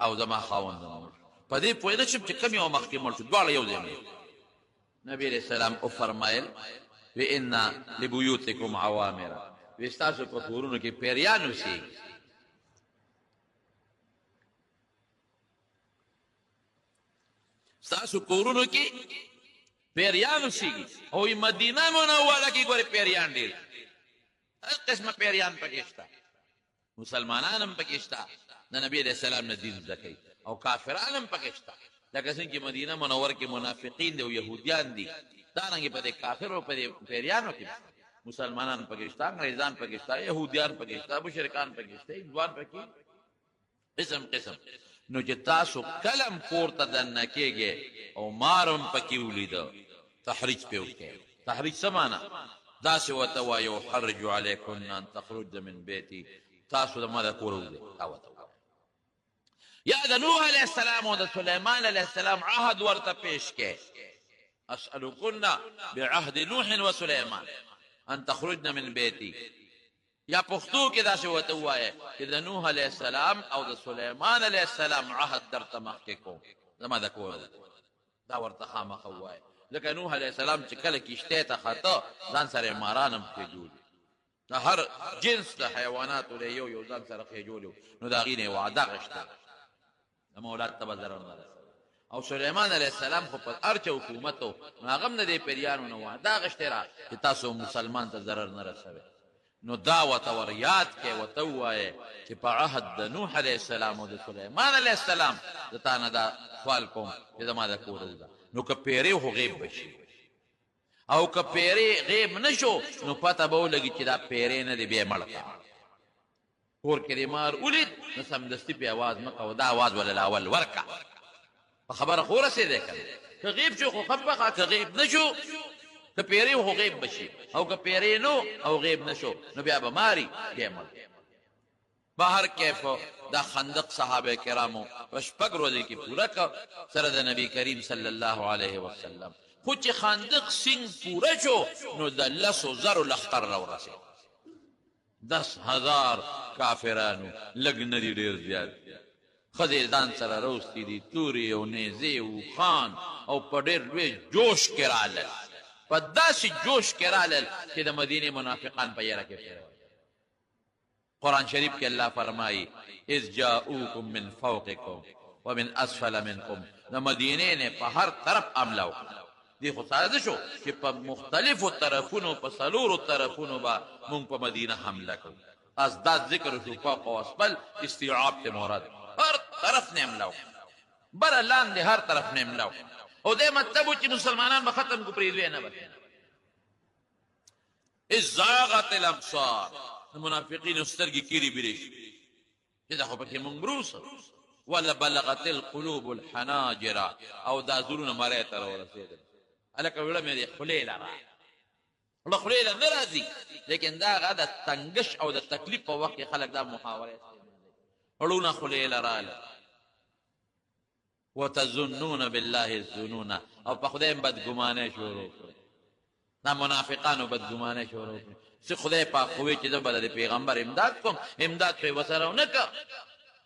[SPEAKER 3] او زما خاوند هم مړ شو په دې پوهېده شم چې کوم یو مخکې مړ شو دواړه یو ځای مړ نبي علیه السلام وفرمایل وی ان لبیوتکم عوامره وی ستاسو په کورونو کې پیریان اوسېږي ستاسو کورونو کې پیریان اوسېږي او مدینه منوره کې ګورې پیریان ډېر هر قسمه پیریان پکې شته مسلمانان هم پکې شته د نبي علیه السلام نه دین زده کوي او کافران هم پکې شته لکه څنګه چې مدینه منور کې منافقین دي او یهودیان دي دارنګې په دې کافرو په دې پیریانو کې مسلمانان پکې شته انګریزان پکې شته یهودیان پکې شته مشرکان پکې شته هندوان پکې قسم قسم نو چې تاسو کلم کور ته دننه کېږئ او مار هم پکې ولیده تحریج پې وکړئ تحریج څه معنی داسې ورته وایي احرج علیکن ان تخرج من بیتي تاسو د ما د کور وځئ دا ورته وایي یا د نوح علیه السلام او د سلیمان علیه السلام عهد ورته پیش کې اسألکن بعهد نوح وسلیمان ان تخرجن من بیتي یا پښتو کې داسې ورته ووایه چې د نوح علیه السلام او د سلیمان علیه السلام عهد درته مخکې کوم زما د کور دا ورته خامخا ووایه لکه نوح علیه السلام چې کله کشتۍ ته خته ځان سره ماران هم پرې جوړ د هر جنس د حیواناتو له یو ځان سره پرې جوړ نو د هغې نه یې وعده غوښته د مولاد ته به ضرر نه رسوي او سلیمان علیه السلام خو په هر چا حکومت و نو هغه هم د دې پیریانو نه وعده غوښتې را چې تاسو مسلمان ته ضرر نه رسوئ نو دا ورته ور یاد کې ورته ووایې چې په عهد د نوح علیه السلام او د سلیمان علیه السلام د تا نه دا سوال کوم چې زما د کور وځه نو که پیری خو غیب بشي او که پیری غیب نه شو نو پته به ولګي چې دا پیری نه دی بیا مړ کړه کور کې دې مار ولید نو سمدستي پې اواز مه کوه دا اواز ولله اول ورکړه په خبره خو رسېدی که که غیب شو خو خپخه که غیب نه شو که پیری خو غیب بشي او که پیری نو او غیب نه شو نو بیا به ماري بیا مړ به هر کیف دا خندق صحابه کرامو په 6 ورځې کې پوره کړ سره د نبی کریم صلی الله علیه وسلم خو چې خندق سینګ پوره شو نو د 10,000 لښکر راورسېد 10,000 کافرانو لږ نه دي ډېر زیات ښځې ځان سره روستي دي تورې او نیزې او خان او په ډېر لوی جوش کې رالل په داسې جوش کې رالل چې د مدینې منافقان په یره کې پرېوتل قرآن شریف کې الله فرمایي اذ جاءوکم من فوقکم ومن اسفل منکم د مدینې نه په هر طرف حمله وکړه دی خو ساده شو چې په مختلفو طرفونو په څلورو طرفونو به مونږ په مدینه حمله کوو ازداد ذکر شو فوق و اسفل استیعاب ته مراد هر طرف نه حمله بر لاندې هر طرف نه حمله او دې مطلب و چې مسلمانان به ختم کو پرېږدي نه به اذ زاغت الابصار المنافقین سترګې کیری بیرې شي چې دا خو پکې مونږ بروسه ولا بلغت القلوب الحناجر او دا زړونه مړی ته راورسېدل هلکه ویړه مې د خولې لره وړه خولې له نه راځي لیکن دا هغه د تنګش او د تکلیف په وخت کې خلک دا محاورې وړونه خولې له راله وتظنون بالله الظنون او په خدای بدګمانۍ شروع کړه دا منافقانو بدګمانۍ شروع کړه چې خدای پاک خو وی چې زه به د پیغمبر امداد کوم امداد پرې ورسره ونه کړه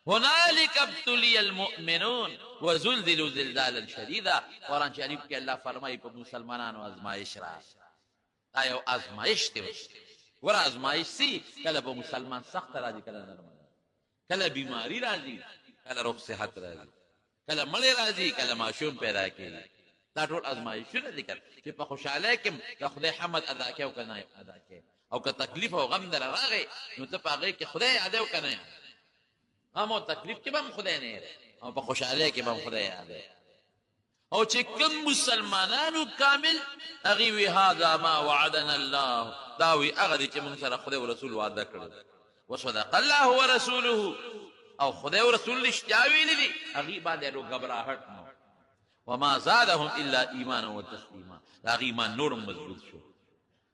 [SPEAKER 3] هنالک ابتلی المؤمنون وزلزلوا زلزالا شدیدا قرآن شریف کې الله فرمایي په مسلمانانو ازمایش را دا یو ازمایش دی ور ازمایش سي کله به مسلمان سخت راځي کله نرم کله بیماری راځي کله روغ صحت راځي کله مړی راځي کله ماشوم پیدا کېږي دا ټول ازمایشونه دي چې په خوشحالۍ کې د خدای حمد ادا کوي او که نه ادا کوي او که تکلیف او غم در راغی نو ته په هغې کې خدای یادوي او که نه غم او تکلیف کې به هم خدای نه یادوي او په خوشحالۍ کې به هم خدای یادوي او چې کوم مسلمانانو کامل هغې وي هذا ما وعدنا الله دا وي هغه دی چې موږ سره خدای او رسول وعده کړی وصدق الله ورسوله او خدای او رسول رښتیا ویلي دي هغې باندې نو غبراهټ نو وما زادهم الا ایمانا وتسلیما د هغې ایمان نور هم مضبوط شو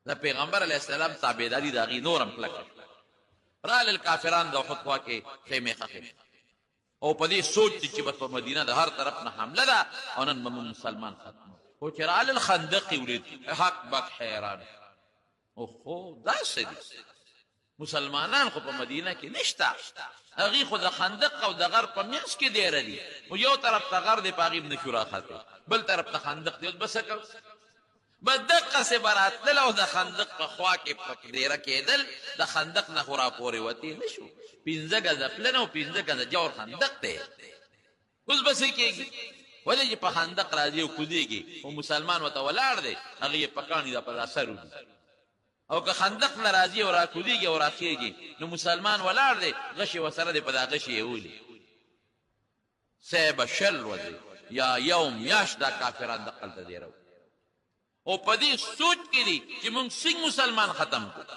[SPEAKER 3] د پیغمبر علیه السلام تابعداري د هغې نور هم کلکه رالل کافران د احد خوا کې خیمې خښې او په دې سوچ دي چې بس په مدینه د هر طرف نه حمله ده او نن به مسلمان ختم خو چې رالل خندق یې ولید حق بک حیران اوهو داسې دي مسلمانان خو په مدینه کې نشته هغې خو د خندق او د غر په منځ کې دیره دي او یو طرف ته غر دی په هغې نه شو راختی بل طرف ته خندق دی اوس به څه کوو به دقسې به راتلل او د خندق په خوا کې په دیره کېدل د خندق نه خو راپورې وتې نه شو 15 ګزه پلن او 15 ګزه جوړ خندق دی اوس به څه کېږي ولې چې په خندق راځي او کودېږي او مسلمان ورته ولاړ دی هغې یې پکاڼي ده په دا سر او که خندق نه راځي او راکودېږي او راخېږي نو مسلمان ولاړ دی غشې ورسره دی په دا غشې یې ولي سی به شل ورځې یا یو میاشت دا کافران دقلته دیره او په دې سوچ کې دي چې موږ څنګه مسلمان ختم کړو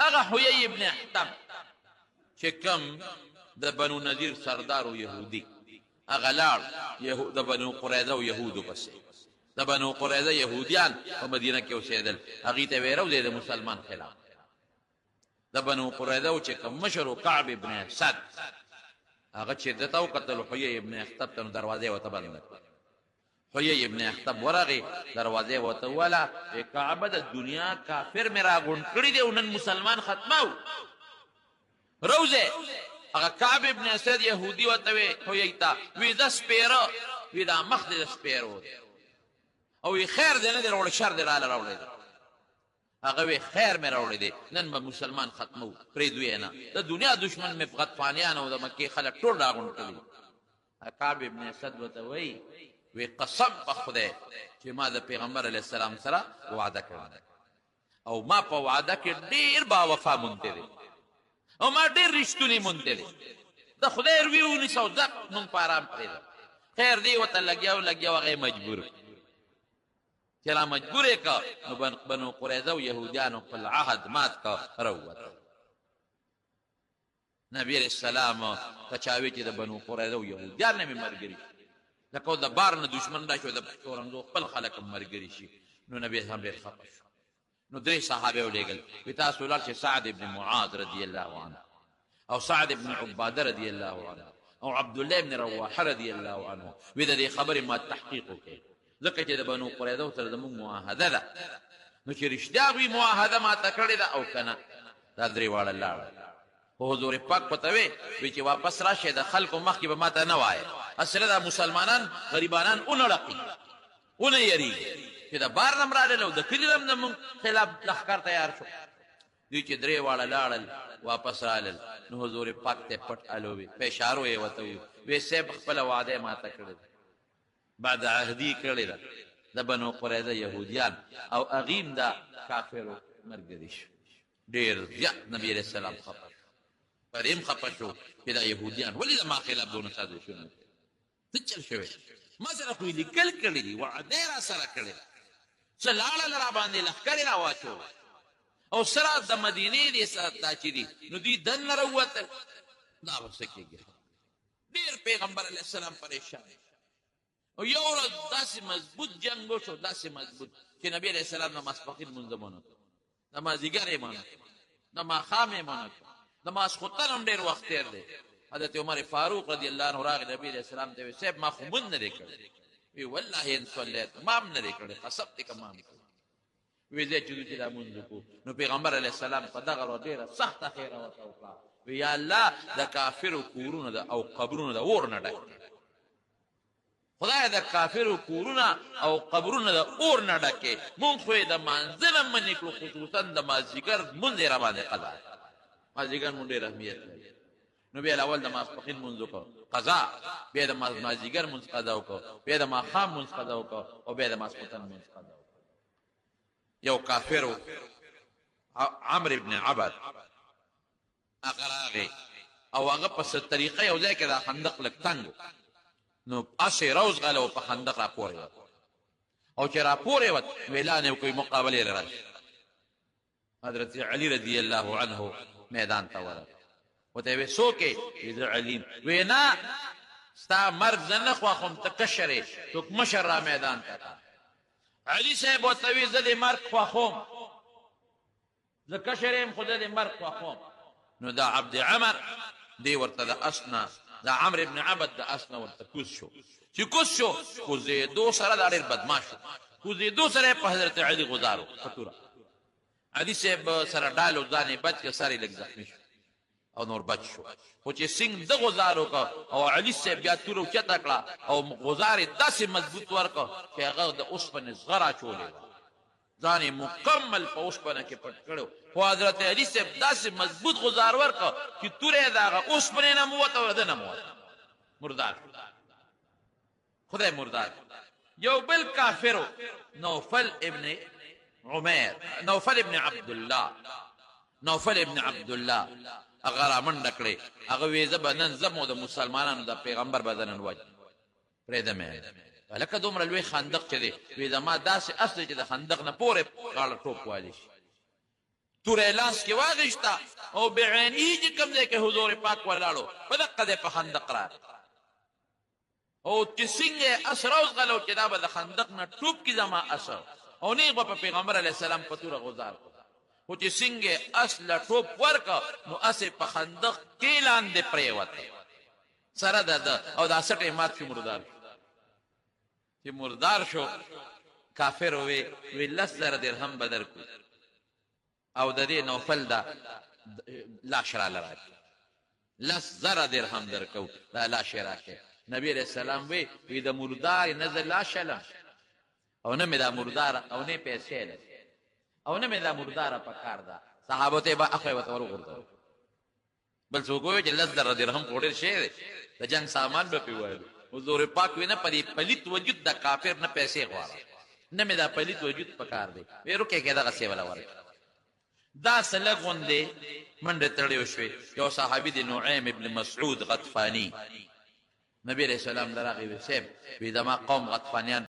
[SPEAKER 3] هغه حیی ابن احتب چې کوم د بنو نذیر سردار و یهودي هغه لاړ د بنو قریظه و یهودو پسې د بنو قریظه یهودیان په مدینه کې اوسېدل هغې ته ویې راوځي د مسلمان خلاف د بنو قریظه و چې کوم مشر و کعب ابن اسد هغه چې ده ته وکتل حیی ابن احتب ته نو دروازې ورته بنده کړه حیی ابن احتب ورغی دروازې ورته ووله کعبه د دنیا کافر مې راغونډ کړي دی او نن مسلمان ختمو روزه هغه کعب ابن اسد یهودي ورته وی حیی ته وی دا سپېره وی دا مخ دې د سپېرو او وی خیر دې نه دی راوړی شر دې راله راوړی دی هغه وی خیر مې راوړی دی نن به مسلمان ختمو پرېږدو یې نه د دنیا دشمن مې غطفانیان او د مکې خلک ټول راغونډ کړي کعب ابن اسد ورته وی وی قسم په خدای چې ما د پیغمبر علیه السلام سره وعده کړې او ما په وعده کې ډېر باوفا مونته دی او ما ډېر رښتونی مونته دی د خدای روی ونیسه دق مونږ په ارام پرېږده خیر دی ورته لګیا هغه مجبور چې را مجبور یې کړه نو بنو قریظه او یهودیانو خپل عهد مات کړه راووتل نبي علیه السلام ته چا وی چې د بنو قریظه او یهودیان نه مې ملګري لکه د بار نه دشمن را شو د تورنګو خپل خلک هم ملګري شي نو نبي هم ډېر خفه شو نو درې صحابه ولېږل وی تاسو ولاړ چې سعد ابن معاذ رضی الله عنه او سعد ابن عباده رضی الله عنه او عبد الله ابن رواحه رضی الله عنه وی د دې خبرې ما تحقیق وکړي ځکه چې د بنو قریظه سره زموږ معاهده ده نو چې رښتیا وي معاهده ماته کړې ده او که نه دا درې واړه لاړل خو حضور پاک پته وی چې واپس راشئ د خلکو مخکې به ماته نه وایه اصله دا مسلمانان غریبانان ونړقي ونه یریږي چې د بار نه م راغلل او د کلي نه م زموږ خلاف لښکر تیار شو دوی چې درې واړه لاړل واپس رالل نو حضور پاک ته پټ الووي په اشارو یې ورته ووي وی صاحب خپله وعده یې ماته کړې ده بعد عهدي کړې ده د د بنو قریظه یهودیان او اغیم دا کافرو مرګري شو ډېر زیات نبی علیہ السلام خپه پر هم خپه شو چې دا یهودیان ولې زما خلاف دونه سازشونه څه چل شوی ما سره خو یې لیکل کړي دي وعده را سره کړې څه لاړل را باندې لښکرې را واچول او سره د مدینې دې دا چې دي نو دوی دننه راووتل دا به څه کېږي ډېر پیغمبر علیه السلام پریشان او یو ورځ داسې مضبوط جنګ وشو داسې مضبوط چې نبی علیه السلام د ماسپښین لمونځ ونه کړ د مازدیګر یې ونه کړ د ماښام یې ونه کړ د ماسخوتن هم ډېر وخت تېر دی حضرت عمر فاروق رضی الله عنه راغی نبی علیه السلام ته وی صاحب ما خو مونځ نه دی کړی وی والله ان صلیت ما هم نه دی کړی قسم دې که ما هم کړی وی ځای چې دوی چې دا مونځ وکړو نو پیغمبر علیه السلام په دغه ورځ ډېره سخته خیره ورته وکړه وی یا الله د کافرو کورونه او قبرونه د اور نه ډک خدای د کافرو کورونه او قبرونه د اور نه ډکې مونږ خو یې د مانځه نه منې کړو خصوصا د مازدیګر مونځ یې را باندې قضا مازدیګر مونږ ډېر اهمیت لري نو بیا اول د ماسپښین مونځ وکړو قضا بیا د مازدیګر مونځ قضا وکړو بیا د ماښام مونځ قضا وکړو او بیا د ماسخوتن مونځ قضا وکړو یو کافر عمرو ابن عبد هغه راغی او هغه په څه طریقه یو ځای کې دا خندق لږ تنګ نو اسې راوځغله په خندق را پورې وت او چې را پورې وت نو اعلان یې وکړ مقابلې له راشي حضرت علي رضی الله عنه میدان ته ورغی ورته وی څوک یې وی زه علي وی نه ستا مرګ زه نه خوښوم ته کشر یې څوک مشر را میدان ته علي صاحب ورته وی زه دې مرګ خوښوم زه کشر یم خو زه دې مرګ خوښوم نو دا عبد عمر دی ورته د اسنه دا عمرو ابن عبد د اسنه ورته کوز شو چې کوز شو کوزېدو سره دا ډېر بدماش شو کوزېدو سره په حضرت علي غزارو خطوره علي صاحب سره ډالو ځان یې بچ که سر یې لږ زخمي شو او نور بچ شو خو چې سنګ د غزار وکړه او علي صاحب بیا توره اوچته کړه او غزار یې داسې مضبوط ورکړه چې هغه د اوسپنې زغره اچولې وه ځان یې مکمل په اوسپنه کې پټ کړی خو حضرت علي صاحب داسې مضبوط غزار ورکړه چې توره یې د هغه اوسپنې نه م وته او ده نه م وته مردار خدای مردار یو بل کافرو نوفل ابن عمیر نوفل ابن عبدالله هغه را منډه کړې هغه وی زه به نن ځم او د مسلمانانو د پیغمبر به زه نن وجم پرېږدم یې هلکه دومره لوی خندق چې دی وی زما داسې اس دی چې د خندق نه پورې غاړه ټوپ والی شي توره یې لاس کې واخېسته او بعیني چې کوم ځای کې حضور پاک ولاړو په دقه دی په خندق راغی او چې څنګه یې اس راوځغلو چې دا به د خندق نه ټوپ کي زما اس او نیغ به په پیغمبر علیه السلام په توره غزار کړو خو چې څنګه اس له ټوپ ورکړه نو اس یې په خندق کې لاندې پرېوته سره د او دا سټ یې مات شو مردار شو چې مردار شو کافر وی 10,000 درهم به درکړو او د دې نوفل دا لاش راله راکړي 10,000 درهم درکو دا لاش یې راکړي نبی علیہ السلام وی د مردار نه زه لاش علم او نه مې دا مردار او نه پیسې لري او نه مې دا مرداره په کار ده صحابو ته به اخوی ورته ورغورځوي بل څوک وایي چې 10,000 درهم خو ډېر شی دی د جنګ سامان به پرې وایي حضور پاک وی نه په دې پلیت وجود د کافر نه پیسې غواړه نه مې دا پلیت وجود په کار دی وی رکې کې دغسې وله ورکړه دا څه لږ غوندې منډې تړې وشوې یو صحابي دی نعیم ابن مسعود غطفاني نبی علیہ السلام لراغی وی صاحب وی زما قوم غطفانیان